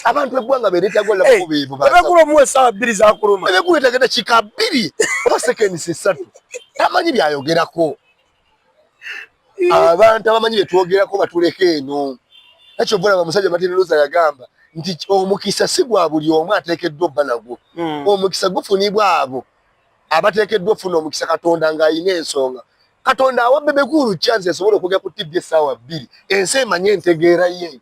Abantu eggwanga beereetaaga olabako beebo. Bebekula omuwa essaawa 2 z'akuluma. Bebekula etagenda kika 2 oba sekendi 3. Tamanyi byayogerako. Abantu abamanyi bye twogerako batuleka eno. Nakyo bulaba musajja Martin yagamba nti omukisa si gwa buli omu ateekeddwa obba nagwo. Omukisa gufunibwa abo abateekeddwa ofuna omukisa Katonda ng'ayina ensonga. Katonda awa Bebekulu chance esobola okugera ku TV essaawa 2. Ensi emanye entegeera ye.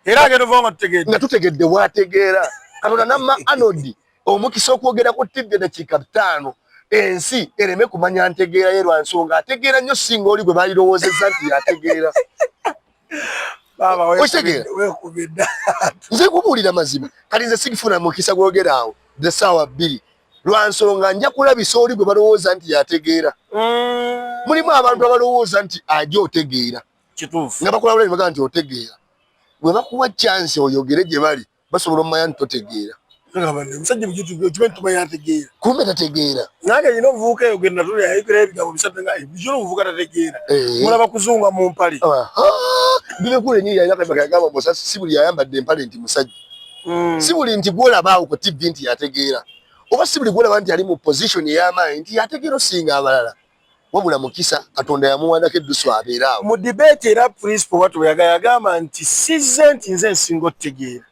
Era agenda ovanga tutegedde. Nga tutegedde bw'ategeera. Katonda namma Anodi omukisa okwogera ku TV eddakiika 5. Ensi ereme kumanya ntegeera ye lwa nsonga ategeera nnyo singa oli gwe baalirowoozezza nti yategeera. Baba wekubidda. Nze kubuulira mazima. Kati nze sigifuna mukisa gwogera awo essaawa 2. Lwa nsonga nja kulabisa oli gwe balowooza nti yategeera. Mulimu abantu abalowooza nti ajja otegeera. Kituufu. Nga bakulabula ne bagamba nti otegeera. Bwe bakuwa chance oyogere gye bali basobola omanya nti totegeera. Omusajja mukimanyi tumanya yategeera. Kumbe tategeera. Nange nyina omuvubuka eyo genda tuli ayogera ebigambo bisatu nga bijolo omuvubuka tategeera. Mulaba kuzunga mu mpale. Bebekulu ennyini yalina akagamba musasi si buli ayambadde empale nti musajja. Si buli nti gwolaba awo ku TV nti yategeera. Oba si buli gwolaba nti ali mu position ey'amaanyi nti yategeera osinga abalala. Wabula mukisa Katonda yamuwandako eddusu abeera awo. Mu debate era principal watu yagamba nti sizze nti nze nsinga otegeera.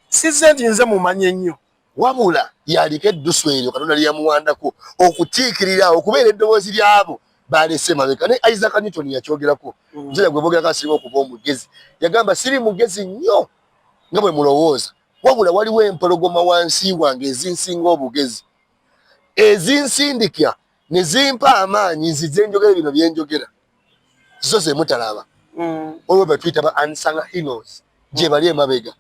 Sizze nti nze mumanye ennyo. Wabula yaliko eddusu eryo Katonda lyamuwandako okutiikirira okubeera eddoboozi lyabo balese mabeka. Ne Isaac Newton yakyogerako. Nzira gwe bogerako asinga okuba omugezi. Yagamba siri mugezi nnyo nga bwe mulowooza. Wabula waliwo empologoma wansi wange ezinsinga obugezi. Ezinsindikya ne zimpa amaanyi nzize njogera bino bye njogera. Zo ze mutalaba. Olwo be tuyita ba unsung heroes. Gye bali emabega.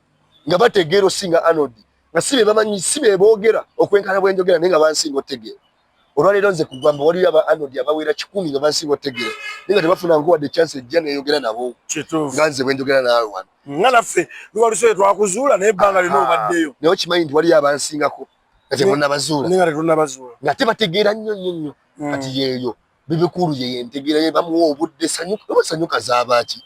Nga bategeera osinga Anodi. Nga sibe bamanyi sibe boogera okwenkana bwenjogera naye nga bansinga otegeera. Olwaleero nze kugamba waliyo aba Anodi abawera 10 nga bansinga otegeera. Naye nga tebafuna nkuwadde chance ejja neeyogera nabo. Kituufu. Nga nze bwenjogera naawe wano. Nga naffe luwalusoye twakuzuula naye ebbanga lino obaddeyo. Naye okimanyi nti waliyo abansingako nga temunnabazuula. Naye nga tetunnabazuula. Nga tebategeera nnyo. Kati yeeyo Bebekulu ye yentegeera ye bamuwa obudde sanyuka. Oba sanyuka zaabaaki.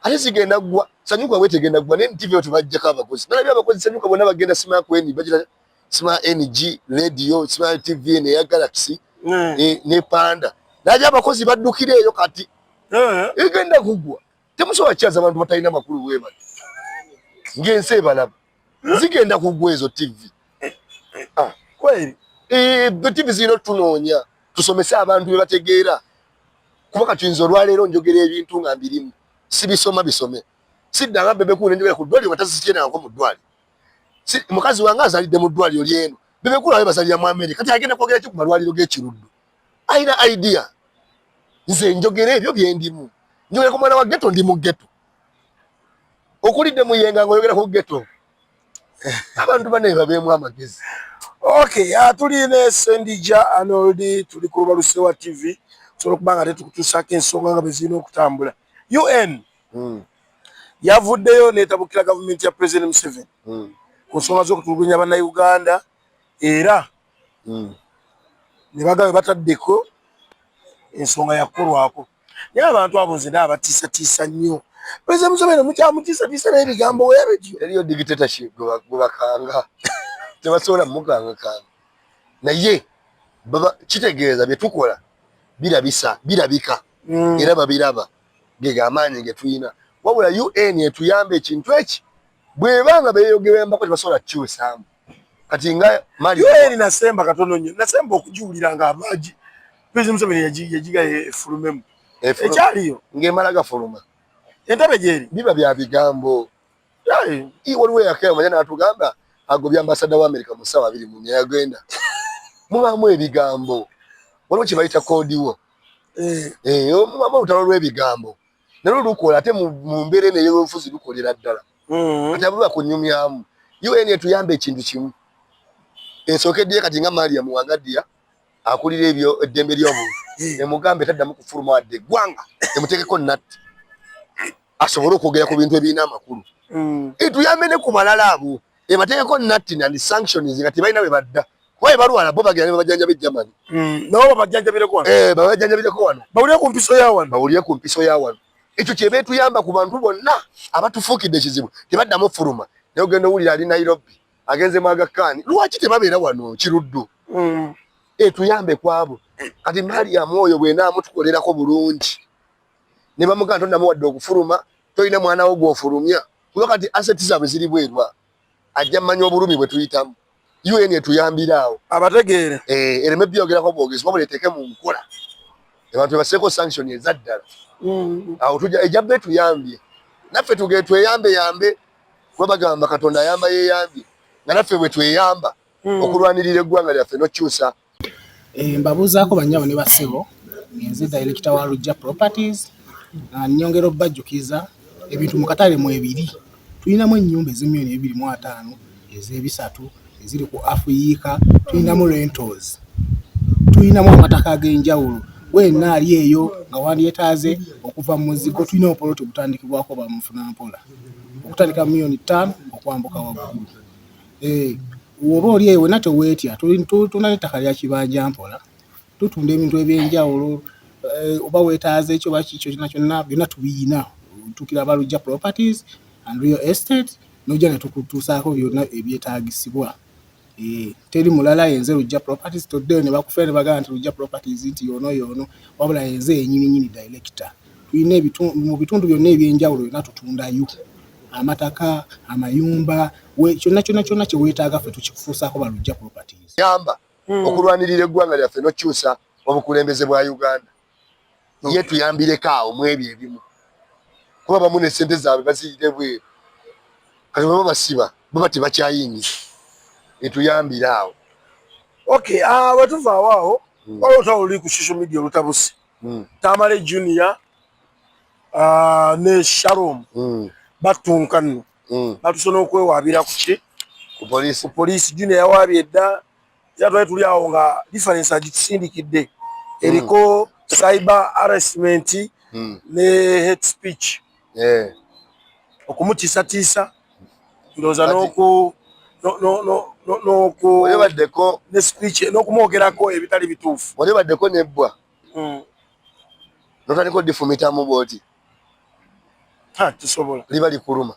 Ate zigenda ggwa. Sanyuka bwe tegenda ggwa naye TV tubajjako abakozi. Nalabye abakozi sanyuka bonna bagenda Simakweni bagira Smart NG radio Smart TV ne Galaxy ne Panda naje abakozi baddukire eyo kati egenda kugwa temusobola kyaza abantu batalina makulu weba ngense balaba zigenda kugwa ezo TV kweli TV zino tunoonya tusomese abantu be bategeera kuba katuyinza olwaleero njogera ebintu nga mbirimu sibisoma bisome siddanga bebe ku nenjogera ku ddwaliro batazikirana nko mu ddwaliro mukazi wange azalidde mu ddwaliro lyeno bebe ku lawe bazalira mu Amerika kati agenda kwogera ki ku malwaliro g'ekiruddu ayina idea nze njogera ebyo byendimu njogera ku mwana wa ghetto ndi mu ghetto okulidde mu yenga ngoyogera ku ghetto abantu bane babeemu amagezi. Okay, tuline Sendija Arnold tuli ku Lubalusewa TV solo kubanga tetukutusako ensonga nga bezina okutambula. UN yavuddeyo netabukira government ya President Museveni ku nsonga z'okutulugunya bannayuganda era ne bagabe bataddeko ensonga yakolwako naye abantu abo nze abatiisatiisa nnyo. President Museveni mukyamutiisatiisa n'ebigambo weebetyo eriyo dictatorship gwe bakanga tebasobola mukanga naye baba kitegeeza bye tukola birabika era babiraba gega amaanyi ge tuyina wabula UN etuyamba ekintu eki bwebanga beeyogerembako tebasobola kukyusaamu kati nga mali UN nasemba katono nnyo nasemba okujiwulira nga amagi President Museveni yajiga efulumemu ekyaliyo ng'emala gafuluma entabe gyeri biba bya bigambo waliwo yakera manya n'atugamba agobya ambasada wa Amerika mu ssaawa 2 mu yagenda mubaamu ebigambo waliwo kye bayita kodiwo mubaamu olutalo lw'ebigambo nalwo lukola ate mu mbeera eno ey'obufuzi lukolera ddala kati abuba kunyumyamu UN etuyamba ekintu kimu esookeddeyo kati nga Maria Muwangadiya akulira ebyo eddembe ly'obuntu emugambe taddamu kufuluma wadde eggwanga emuteekeko natti asobole okwogera ku bintu ebirina amakulu etuyambe ne ku balala abo ebateekeko natti and sanctions nga tebalina bwe badda kuba ebalwala bo bagenda ne babajanjabe Germany nabo babajanjabireko wano babajanjabireko wano bawulire ku mpiso ya wano ekyo kyeba etuyamba ku bantu bonna abatufuukidde ekizibu tebaddamu fuluma naye ogenda owulira ali Nairobi agenze mu Aga Khan lwaki tebabeera wano kiruddu etuyambe kwabo kati Mariam oyo bwenaamutukolerako bulungi ne bamugamba tondamu wadde okufuluma tolina mwana wo gw'ofulumya kuba kati asseti zaabwe ziri bwerwa ajja mmanya obulumi bwe tuyitamu UN etuyambira awo abategeere ereme byogerako bwogezi wabula eteeke mu nkola abantu baseeko sanction ezaddala awo tujja ejjabbe tuyambye naffe tuge tweyambe kuba bagamba Katonda ayamba yeeyambye nga naffe bwe tweyamba okulwanirira eggwanga lyaffe n'okukyusa. Mbabuuzaako bannyabo ne bassebo nze director wa Lujja Properties nnyongera obbajjukiza ebintu mu katale mu ebiri tulinamu ennyumba ez'1,250 ez'ebisatu eziri ku Afuyiika tulinamu rentals tulinamu amataka ag'enjawulo wenna ali eyo nga wandyetaaze okuva mu muzigo tulina opoloti obutandikibwako bamufunampola okutandika $5,000,000 okwambuka waggulu. Woba oli eyo wenna teweetya tulina n'ettaka lya kibanja mpola tutunda ebintu ebyenjawulo oba weetaaze ekyo bakikyo kyonna byonna tubiyina tukira Lujja Properties and Real Estate nojja ne tukutuusaako byonna ebyetaagisibwa. Teri mulala yenze Lujja Properties toddeyo ne bakufera ne bagamba nti Lujja Properties nti yoono wabula yenze yennyini director tulina mu bitundu byonna ebyenjawulo byonna tutundayo amataka amayumba kyonna kye weetaaga ffe tukikufuusaako Lujja Properties yamba okulwanirira eggwanga lyaffe n'okukyusa obukulembeze bwa Uganda ye tuyambireko awo mu ebyo ebimu kuba bamu ne ssente zaabwe baziyire bweru kati baba basiba baba tebakyayingiza etuyambire awo. Okay, bwetuva awaawo waliwo olutalo luli ku social media olutabuse Tamale Junior ne Shalom batunka nno batusona okwewaabira ku ki ku poliisi Junior yawaabye edda yatwali tuli awo nga difference agitusindikidde eriko cyber harassment ne hate speech okumutiisatiisa ndowooza olebaddeko ne speech n'okumwogerako ebitali bituufu olebaddeko nebbwa notandika difumitamu bwoti tusobola liba likuluma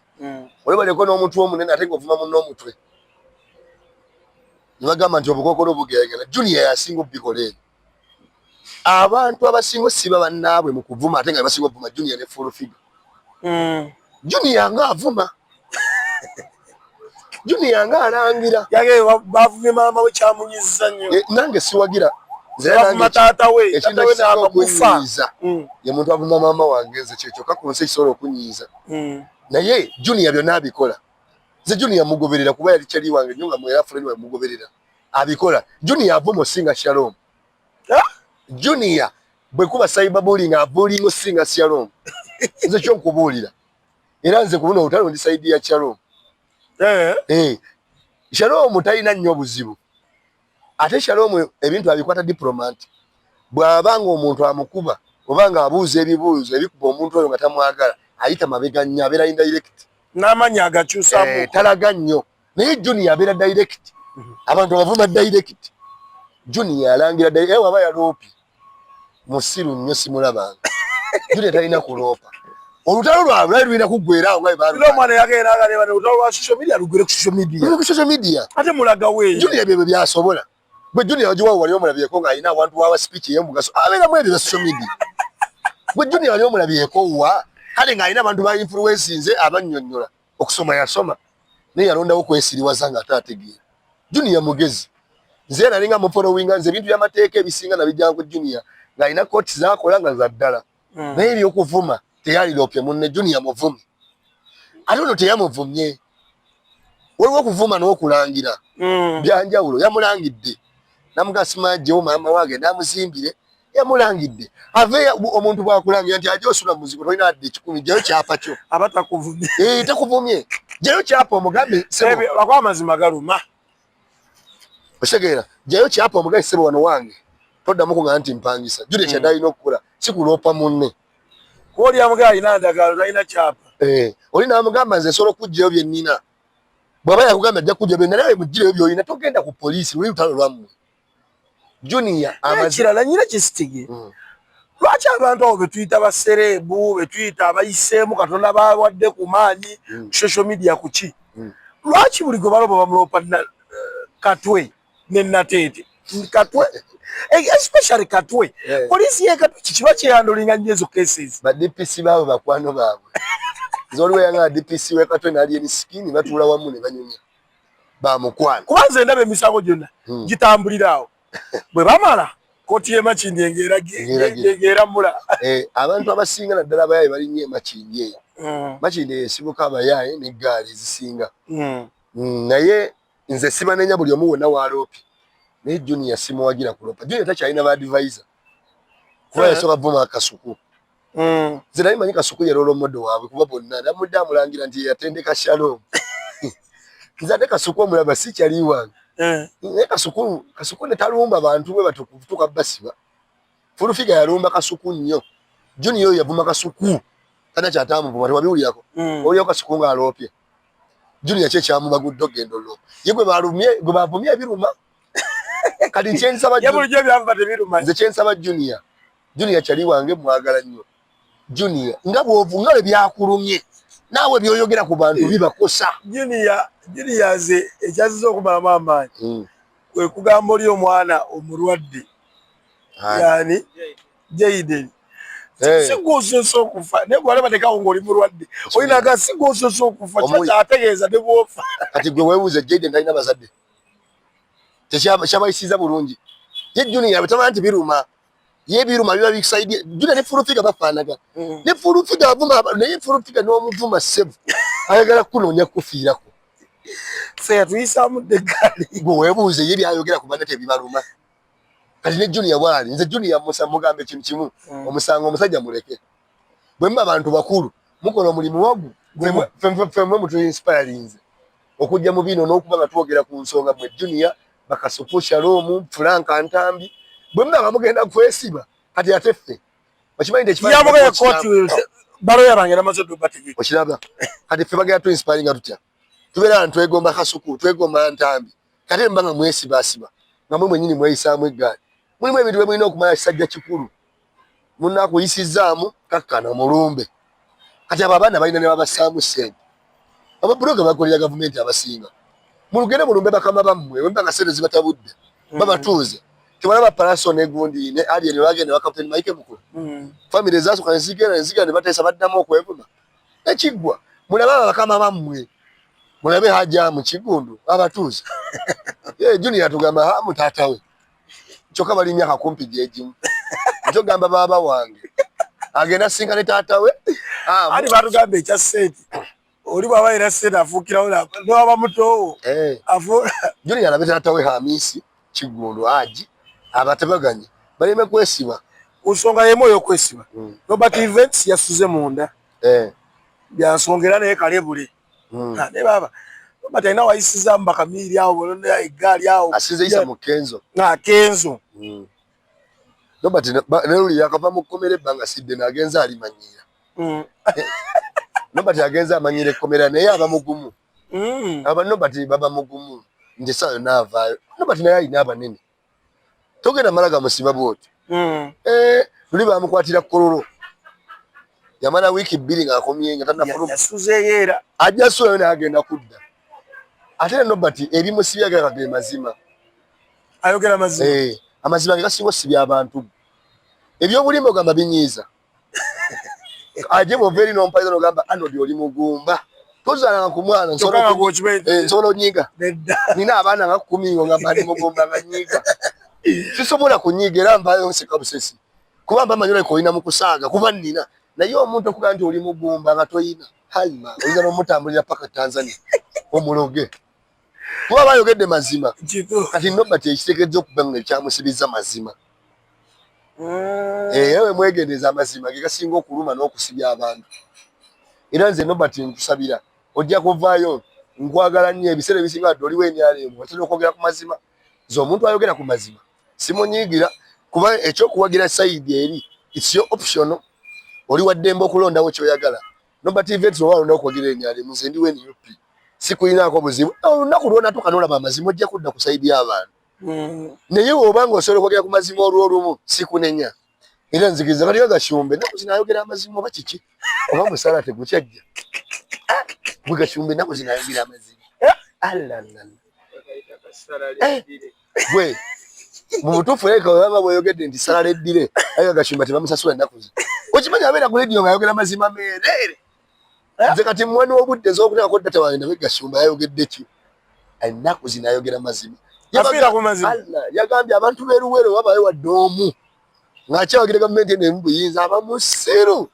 olebaddeko n'omuntu omunene ate ng'ovuma munno omutwe nibagamba nti obukokolo bugegera Junior yasinga obikola abantu abasingo siba bannaabwe mu kuvuma ate nga basinga obuvuma Junior ne full figure Junior nga avuma Junior nga alangira yage bavumye mama we kyamunyiza nnyo nange siwagira bavuma taata we n'amagufa ye muntu avuma mama wange nze kyekyo kakonse kisobola okunyiiza naye Junior byonna abikola nze Junior mugoberera kuba yali kyali wange nnyo nga mwera fulani we mugoberera abikola Junior avuma osinga Shalom Junior bwe kuba cyberbullying abullying osinga Shalom nze kyo nkubuulira era nze ku buno obutalo ndi side ya Shalom Shalom talina nnyo obuzibu ate Shalom ebintu abikwata diplomat bw'abanga omuntu amukuba obanga abuuza ebibuuzo ebikuba omuntu oyo nga tamwagala ayita mabega nnyo abeera indirect n'amanya agakyusamu talaga nnyo naye Junior abeera direct abantu abavuma direct Junior alangira waba yaloopi musiru nnyo simulabanga Junior talina kuloopa olutalo lwabwe lulina kuggwerawo nga bwe omwana yagenda agaleba olutalo lwa social media lugere ku social media ate mulaga weeyo Junior byebwe byasobola gwe Junior ogiwawo wali omulabyeko ng'alina abantu wawa speech ey'omugaso abeeramu ebyo bya social media gwe Junior wali omulabyeko wa kale ng'alina abantu ba influencinze abannyonnyola okusoma yasoma naye yalondawo kwesiriwaza ng'ate ategeera Junior mugezi nze nalinga mufolowinga nze ebintu by'amateeka ebisinga nabijjangu Junior ng'alina kooti z'akola nga za ddala naye ebyokuvuma teyaliropye munne Junior muvumi ate ono teyamuvumye waliwo okuvuma n'okulangira byanjawulo yamulangidde namugasimajjewo maama wange namuzimbire yamulangidde ave omuntu bwakulangira nti ajja osula muzigo tolina adde 10 jayo kyapa kyo abatakuvumye takuvumye jayo kyapa omugambe bakwa amazima galuma osegeera jayo kyapa omugambe sebo wano wange toddamu kuŋŋamba nti mpangisa Junior kyadalina okukola si kuloopa munne oli amugaa alina ndagalo talina kyapa oli namugamba nze nsobola okugjayo bye nnina bw'aba yakugamba ajja kujja bye naye mugireyo by'olina togenda ku poliisi luli lutalo lwammwe Junior kirala nyina kisitigi lwaki abantu abo betuyita basereebu betuyita abayiseemu katonda bawadde ku maanyi social media kuki lwaki buli gwe baloba bamulopa Katwe ne Nateete Katwe especially Katwe poliisi ye Katwe kikiba kyeyandolinga nnyo ezo cases ba DPC baabo bakwano baabwe zoliwe yanga DPC we Katwe nali emisikini batuula wamu ne banyumya bamukwana kubanze ndaba emisango gyonna gitambuliraawo bwe bamala kooti ye Makindi engera mula abantu abasinga naddala abayaaye balinnya emakindi eyo Makindi esibuka abayaaye n'eggaali ezisinga naye nze sibanenya buli omu wonna waaloopi naye Junior simuwagira kuloopa Junior takyalina ba advisor kuba yasooka vuma akasuku nze nali manyi kasuku ye role model waabwe kuba bonna namudde amulangira nti yatendeka Shalom nze ate kasuku omulaba sikyali wange naye kasuku ne talumba bantu bwe batukutuka basiba fulufiga yalumba kasuku nnyo Junior yavuma kasuku tana kyatamuvuma tewabiwulirako olio kasuku ng'aloopye Junior kye kyamuba guddo gendo lo ye gwe bavumye ebiruma kati kyensaba nze kyensaba Junior kyali wange mwagala nnyo Junior nga bw'ovungale byakulumye naawe byoyogera ku bantu bibakosa Junior ze ekyaziza okumalamu amaanyi kwe kugamba oli omwana omulwadde yani Jaden sigwososa okufa naye bw'alaba tekawo ng'oli mulwadde olinaga sigwososa okufa kyakyategeeza ne bw'ofa kati gwe weebuuze Jaden talina bazadde tekyabayisiza bulungi ye Junior bwe nti biruma ye biruma biba bisaidia Junior ne fulufiga bafaanaga ne fulufiga avuma naye fulufiga n'omuvuma ssebu ayagala kunoonya kufiirako tuyisaamu ddegaali gwe weebuuze ye byayogera ku banne tebibaluma kati ne Junior bwali nze Junior mugambe ekintu kimu omusango omusajja muleke bwe muba abantu bakulu mukola omulimu wagu femwe mutu inspirinze okujja mu bino n'okuba nga twogera ku nsonga mwe Junior bakasupu Shalom Frank Antambi bwe muba mugenda kwesiba kati ate ffe okimanyi yamugaye kooti baloya bange namazodo bategeka okiraba kati ffe bagenda tu inspiringa tutya tubeera twegomba kasuku twegomba Ntambi kati mbanga mwesiba nga mwe mwenyini mweyisaamu eggaali mulimu ebintu bye mulina okumanya kisajja kikulu munaakuyisizaamu kakkana mulumbe kati abo abaana balina ne babasaamu ssente ababuloga bakolera gavumenti abasinga mulugende mulumbe bakama bammwe wemba nga sente zibatabudde babatuuze tebalaba palaso negundi ne alien wagende wa Captain Mike Mukulu family zaso nzigera ne batesa baddamu okwevuma ekigwa mulaba bakama bammwe mulabe haja mu kigundu abatuuze junior tugamba ha mutatawe choka bali myaka kumpi jejimu njo gamba baba wange agenda singa ne tatawe ali batugambe ekya sente oli baba era sente afukirawo no aba muto afu junior alabe tatawe Hamisi kigundu aji abatabaganye balime kwesiba usonga yemo yokwesiba Robert Events yasuze munda byasongera naye kalebule ne baba Robert na wayisiza mbaka miri awo bolonde ya igali awo asize isa mukenzo na kenzo Robert neruli yakava mukomere banga sidde nagenza alimanyira Robert agenza amanyire komera naye aba mugumu aba Robert baba mugumu ndisayo nava Robert naye ayina abanene togenda malaga musiba bwoti luli bamukwatira kololo yamala wiki bbiri nga akomye nga tanafuluma yasuze yera ajja sura ne agenda kudda ate Robert eri musibya gakage mazima ayogera mazima amazima gasingo sibya abantu ebyo bulimbo gamba binyiza aje mo veri no mpaito no gamba Arnold oli mugumba tozana ku mwana nsolo nyiga nina abana nga 10 nga bali mugumba nga nyiga sisobola kunyiga era mbayo nsika busesi kuba mba manyola ko ina mukusaga kuba nina naye omuntu okugamba nti oli mugumba nga toyina halima oyinza n'omutambulira paka Tanzania omuloge kuba bayogedde mazima kati Robert ekitegeeza okubanga ekyamusibiza mazima ewe mwegendeza amazima gegasinga okuluma n'okusibya abantu era nze Robert nkusabira ojja kuvaayo nkwagala nnyo ebiseera ebisinga ddala oli wenyalemu watera okwogera ku mazima ze omuntu ayogera ku mazima simunyiigira kuba ekyokuwagira sayidi eri it's your optional oli waddembe okulondawo kyoyagala Robert Events owalondawo okwogerera enyalemu nze ndi weni UP sikuyinaako buzibu olunaku lwona tukanolaba amazima ojja kudda ku sayidi y'abantu naye obanga osobola okwogera ku mazima olw'olumu sikunenya era nzikiriza kati Gashumbe naku zinayogera amazima oba kiki oba musala tegukyajja bwe Gashumbe naku zinayogera amazima bwe mu butuufu eka baba bweyogedde nti sala leddire aye Gashumbe tebamusasula ennaku ze okimanyi abeera ku leediyo ng'ayogera amazima meereere nze kati mwani w'obudde ez'okuteekako ddata wange nabe Gashumbe ayogedde ki ennaku zinayogera mazima yagambye abantu beeruwero babayo wadde omu ng'akyawagire gavumenti eno emu buyinza abamusero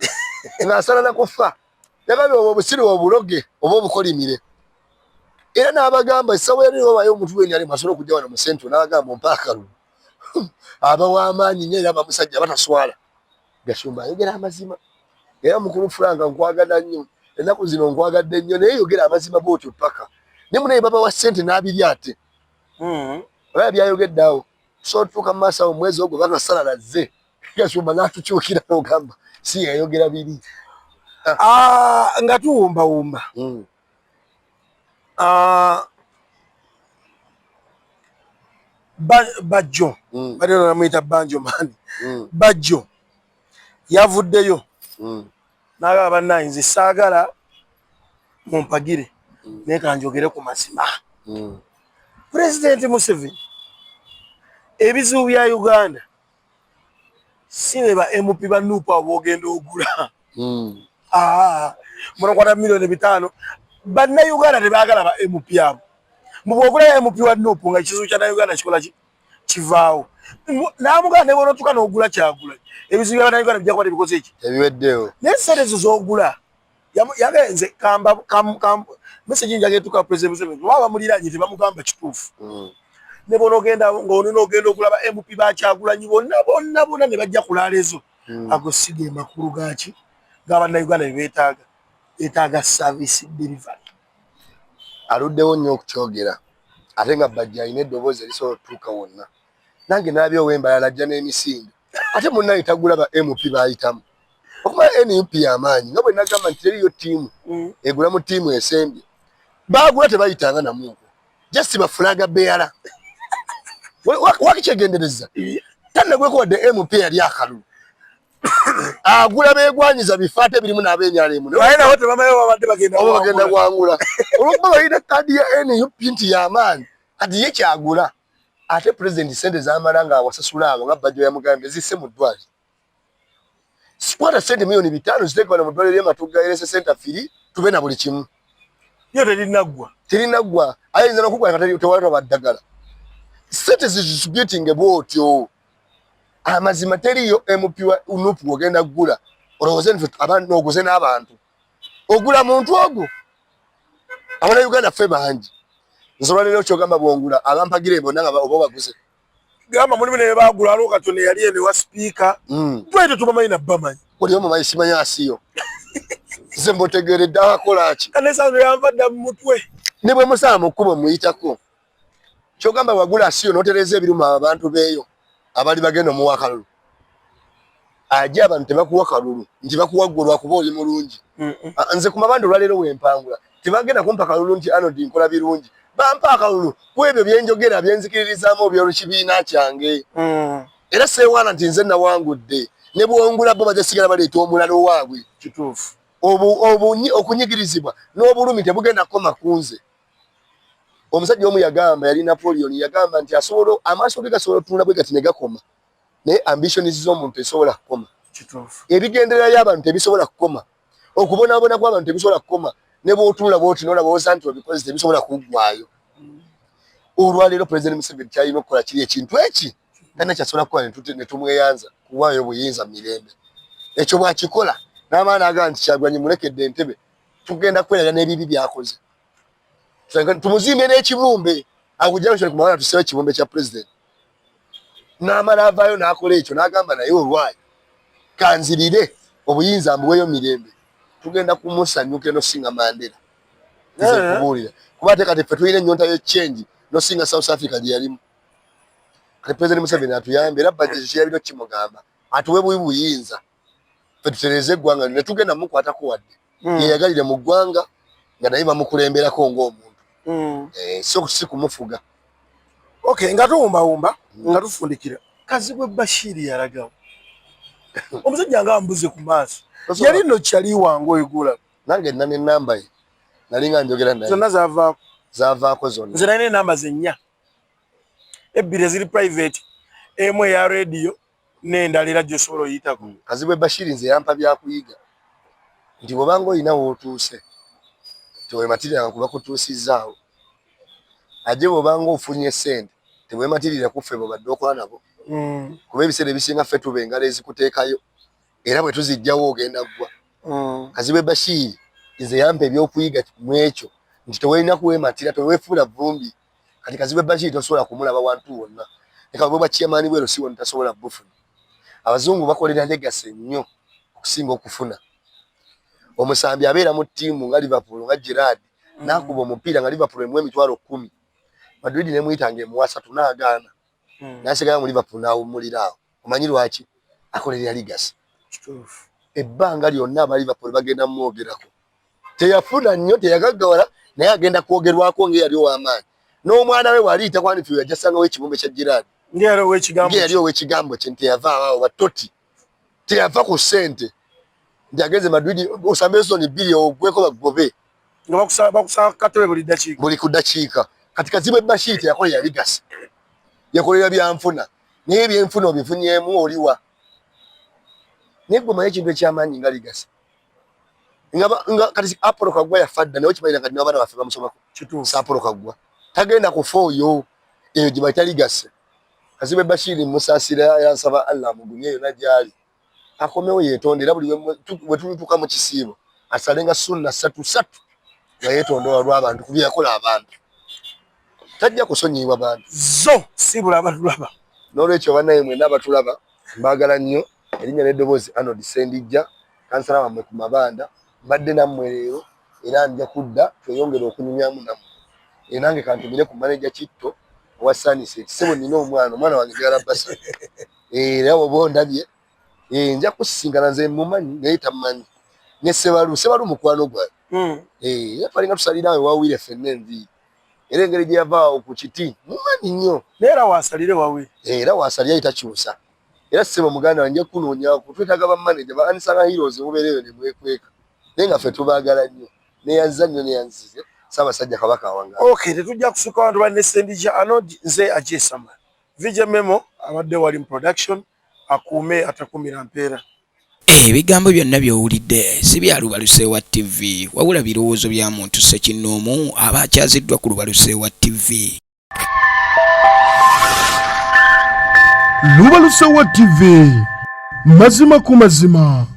ng'asala na kufa yagambye obwo obusiru obuloge oba obukolimire era n'abagamba essawa eri babayo omuntu weni ali masobola okujja wano mu sento n'abagamba ompaakalu aba w'amaanyi nnyo era bamusajja bataswala Gashumbe ayogera amazima era mukulu Frank nkwagala nnyo ennaku zino nkwagadde nnyo naye yogera amazima bw'otyo paka ne munaye baba wa ssente n'abiri ate oba byayogedde awo so tuuka mu maaso awo omwezi ogwo bagasala lazze Gashumbe n'atukyukira n'ogamba si yayogera biri nga tuwumbawumba Bajjo baliyo namuyita Banjo mani Bajjo yavuddeyo n'agamba bannange nze saagala mumpagire naye kanjogere ku mazima Pulezidenti Museveni ebizibu bya Uganda si be ba MP ba Nuupu aboogenda ogula munakwata milioni 5 bannayuganda tebaagala ba MP abo mubwogula MP wa Nuupu nga ekizibu kya Uganda kikola kivaawo naamuganda ne bonotuka n'ogula kyagula ebizibu bya Uganda bijja kuba tebikoze eki ebiweddewo naye sente ezo z'ogula yagenze message njaga etuka President Museveni waba muliranye tebamugamba kituufu ne bonogenda ng'oni n'ogenda okulaba MP bakyagulanyi bonna ne bajja kulaala ezo ago sige makulu gaaki g'abannayuganda bye beetaaga service delivery aluddewo nnyo okukyogera ate nga Bajja alina eddoboozi erisobola otutuuka wonna nange n'abyo wembalala ajja n'emisinde ate munnaye tagula ba MP bayitamu okuba NUP y'amaanyi nga bwe nagamba nti teriyo ttiimu egula mu ttiimu esembye baagula tebayitanga namungu just bafulaga beera wakikyegendereza tannagweko wadde MP yali akalulu agula begwanyiza bifate birimu n'abenyalemu naye nabo tebamayo babadde bagenda kwangula olwokuba balina kadi ya NUP nti y'amaanyi kati ye kyagula ate president sente z'amala ng'awasasula abo nga bajjo yamugambe zisse mu ddwaliro sikwata sente miliyoni 5 ziteeke bano mu ddwaliro ly'Ematugga LS Center firi tube na buli kimu yo terinaggwa ayinza n'okugwa nga tewali baddagala sente zidisputing bwotyo amazima teriyo MP wa UNUP ogenda kugula olowooza nti abantu oguze n'abantu ogula muntu ogwo abana Uganda ffe bangi nsobola leero kyogamba bwongula abampagira bonna nga oba baguze gamba mulimu ne bagula alo katone yali ene wa speaker twete tubamanyi na bamanyi oli omu mayi simanya asiyo nze mbotegeredde akola ki kanesa yamvadda mu mutwe ne bwe musala mu kkubo muyitako kyogamba wagula asiyo n'otereeza ebiruma abantu beeyo abali bagenda omuwa kalulu ajja abantu tebakuwa kalulu nti bakuwa ggwe kuba oli mulungi nze ku mabanda olwaleero wempangula tebagenda kumpa kalulu nti Anodi nkola birungi bampa akalulu ku ebyo byenjogera byenzikiririzaamu byolukibiina kyange era seewaana nti nze nawangudde ne bwongula bo bajasigala baleeta omulala owaabwe kituufu okunyigirizibwa n'obulumi tebugenda kukoma ku nze omusajja omu yagamba yali Napoleon yagamba nti asobola amaaso ge gasobola otunula bwe gati ne gakoma naye ambitions z'omuntu esobola kukoma ebigenderera y'abantu tebisobola kukoma okubonaabona kw'abantu tebisobola kukoma ne bw'otunula bw'oti n'olabooza nti obikozi tebisobola kuggwayo olwaleero President Museveni kyalina okukola kiri ekintu eki talina kyasobola kukola ne tumweyanza kuwaayo obuyinza mu mirembe ekyo bw'akikola n'amaana agamba nti Kyagulanyi mulekedde entebe tugenda kwerera n'ebibi byakoze tumuzimbye n'ekibumbe akujja ku mawala tusewe ekibumbe kya president n'amala avaayo n'akola ekyo n'agamba naye olwayo kanzirire obuyinza mbuweeyo mirembe tugenda kumusanyuka nosinga Mandela nze kubuulira kuba ate kati ffe tulina ennyonta y'ekyengi nosinga South Africa gye yalimu kati President Museveni atuyambe era budget kyeyabiro kimugamba atuwe buyinza ffe tutereze eggwanga ne tugenda mukwatako wadde yeyagalire mu ggwanga nga naye bamukulemberako ng'omuntu so si kumufuga okay nga tuwumbawumba nga tufundikira Kazibwe Bashir yalagawo omusajja nga mbuze ku maaso yali no kyali wangu oyigula nange nane namba ye nali nga njogera naye zonna zavaako zonna nze nalina enamba zennya ebbiri eziri private emu eya radio n'endala era gy'osobola oyitako Kazibwe Bashir nze yampa byakuyiga nti bw'obanga olina w'otuuse teweematirira nga kuba kutuusizaawo ajje bw'obanga ofunye ssente teweematirira kuffe bw'obadde okola nabo kuba ebiseera ebisinga ffe tuba engalo ezikuteekayo era bwe tuzijjawo ogenda ggwa Kazibwe Bashir nze yampa ebyokuyiga mu ekyo nti tewalina kuweematira teweefuula vumbi kati Kazibwe Bashir tosobola kumulaba wantu wonna eka bwe bakyamaani bwero si wonna tasobola bufuna abazungu bakolera legasi nnyo okusinga okufuna omusambi abeera mu ttiimu nga Liverpool nga Gerard n'akuba omupiira nga Liverpool emu emitwalo 10 Madrid ne muyitanga emu 3 n'agaana n'asigala mu Liverpool n'awummulira awo omanyi lwaki akolerera ligasi ebbanga lyonna aba Liverpool bagenda mwogerako teyafuna nnyo teyagaggawala naye agenda kwogerwako ng'eyali ow'amaanyi n'omwana we waliita kwanifiwe yajjasangawo ekibumbe kya Gerard ng'eyali ow'ekigambo kye nti yavaawo batoti teyava ku ssente nti ageze Madrid osambe ensoni 2 ogweko bagobe nga bakusaba katebe buli ku ddakiika kati Kazibwe Bashir teyakolera ligasi yakolera byanfuna naye byenfuna obifunyemu oliwa naye gwe omanyi ekintu ekyamaanyi nga ligasi nga kati Apollo Kaggwa yafa dda naye okimanyi kati n'abaana baffe bamusomako Apollo Kaggwa tagenda kufa oyo eyo gye bayita ligasi Kazibwe Bashir musaasira yansaba Allah amugumye yonna gy'ali akomewo yeetondera buli bwe tulituuka mu kisiibo asalenga sunna 3 nga yeetondola lw'abantu ku byakola abantu tajja kusonyiibwa bantu zo sibula abatulaba n'olwekyo bannaye mwenna abatulaba mbaagala nnyo erinnya n'eddoboozi Anodi Sendijja kansala wammwe ku mabanda mbadde nammwe leero era nja kudda tweyongere okunyumyamu nammwe nange kantumire ku maneja Kitto owa Sunset sebo nina omwana wange gyalabasa era oba ondabye nja kusisinkana nze mumanyi naye tamanyi ne Sebalu mukwano gwayo twalinga tusalira awe wawire ffenna enviiri era engeri gye yavaawo ku kiti mumanyi nnyo era waasalire wawe era waasalira itakyusa era ssebo muganda wange kunoonya twetaaga bamanager ba Unsung Heroes mubeereyo ne mwekweka naye nga ffe tubaagala nnyo neyanza nnyo neyanzize Ssaabasajja Kabaka awangaala. Okay, tetujja kusukka abantu banne Sendija Arnold nze Ajay Samuel. VJ Memo abadde wali mu production akuume atakumira mpeera. Ebigambo byonna by'owulidde si bya Lubaluseewa TV wabula birowoozo bya muntu ssekinnoomu aba akyaziddwa ku Lubaluseewa TV. Lubaluseewa TV mazima ku mazima.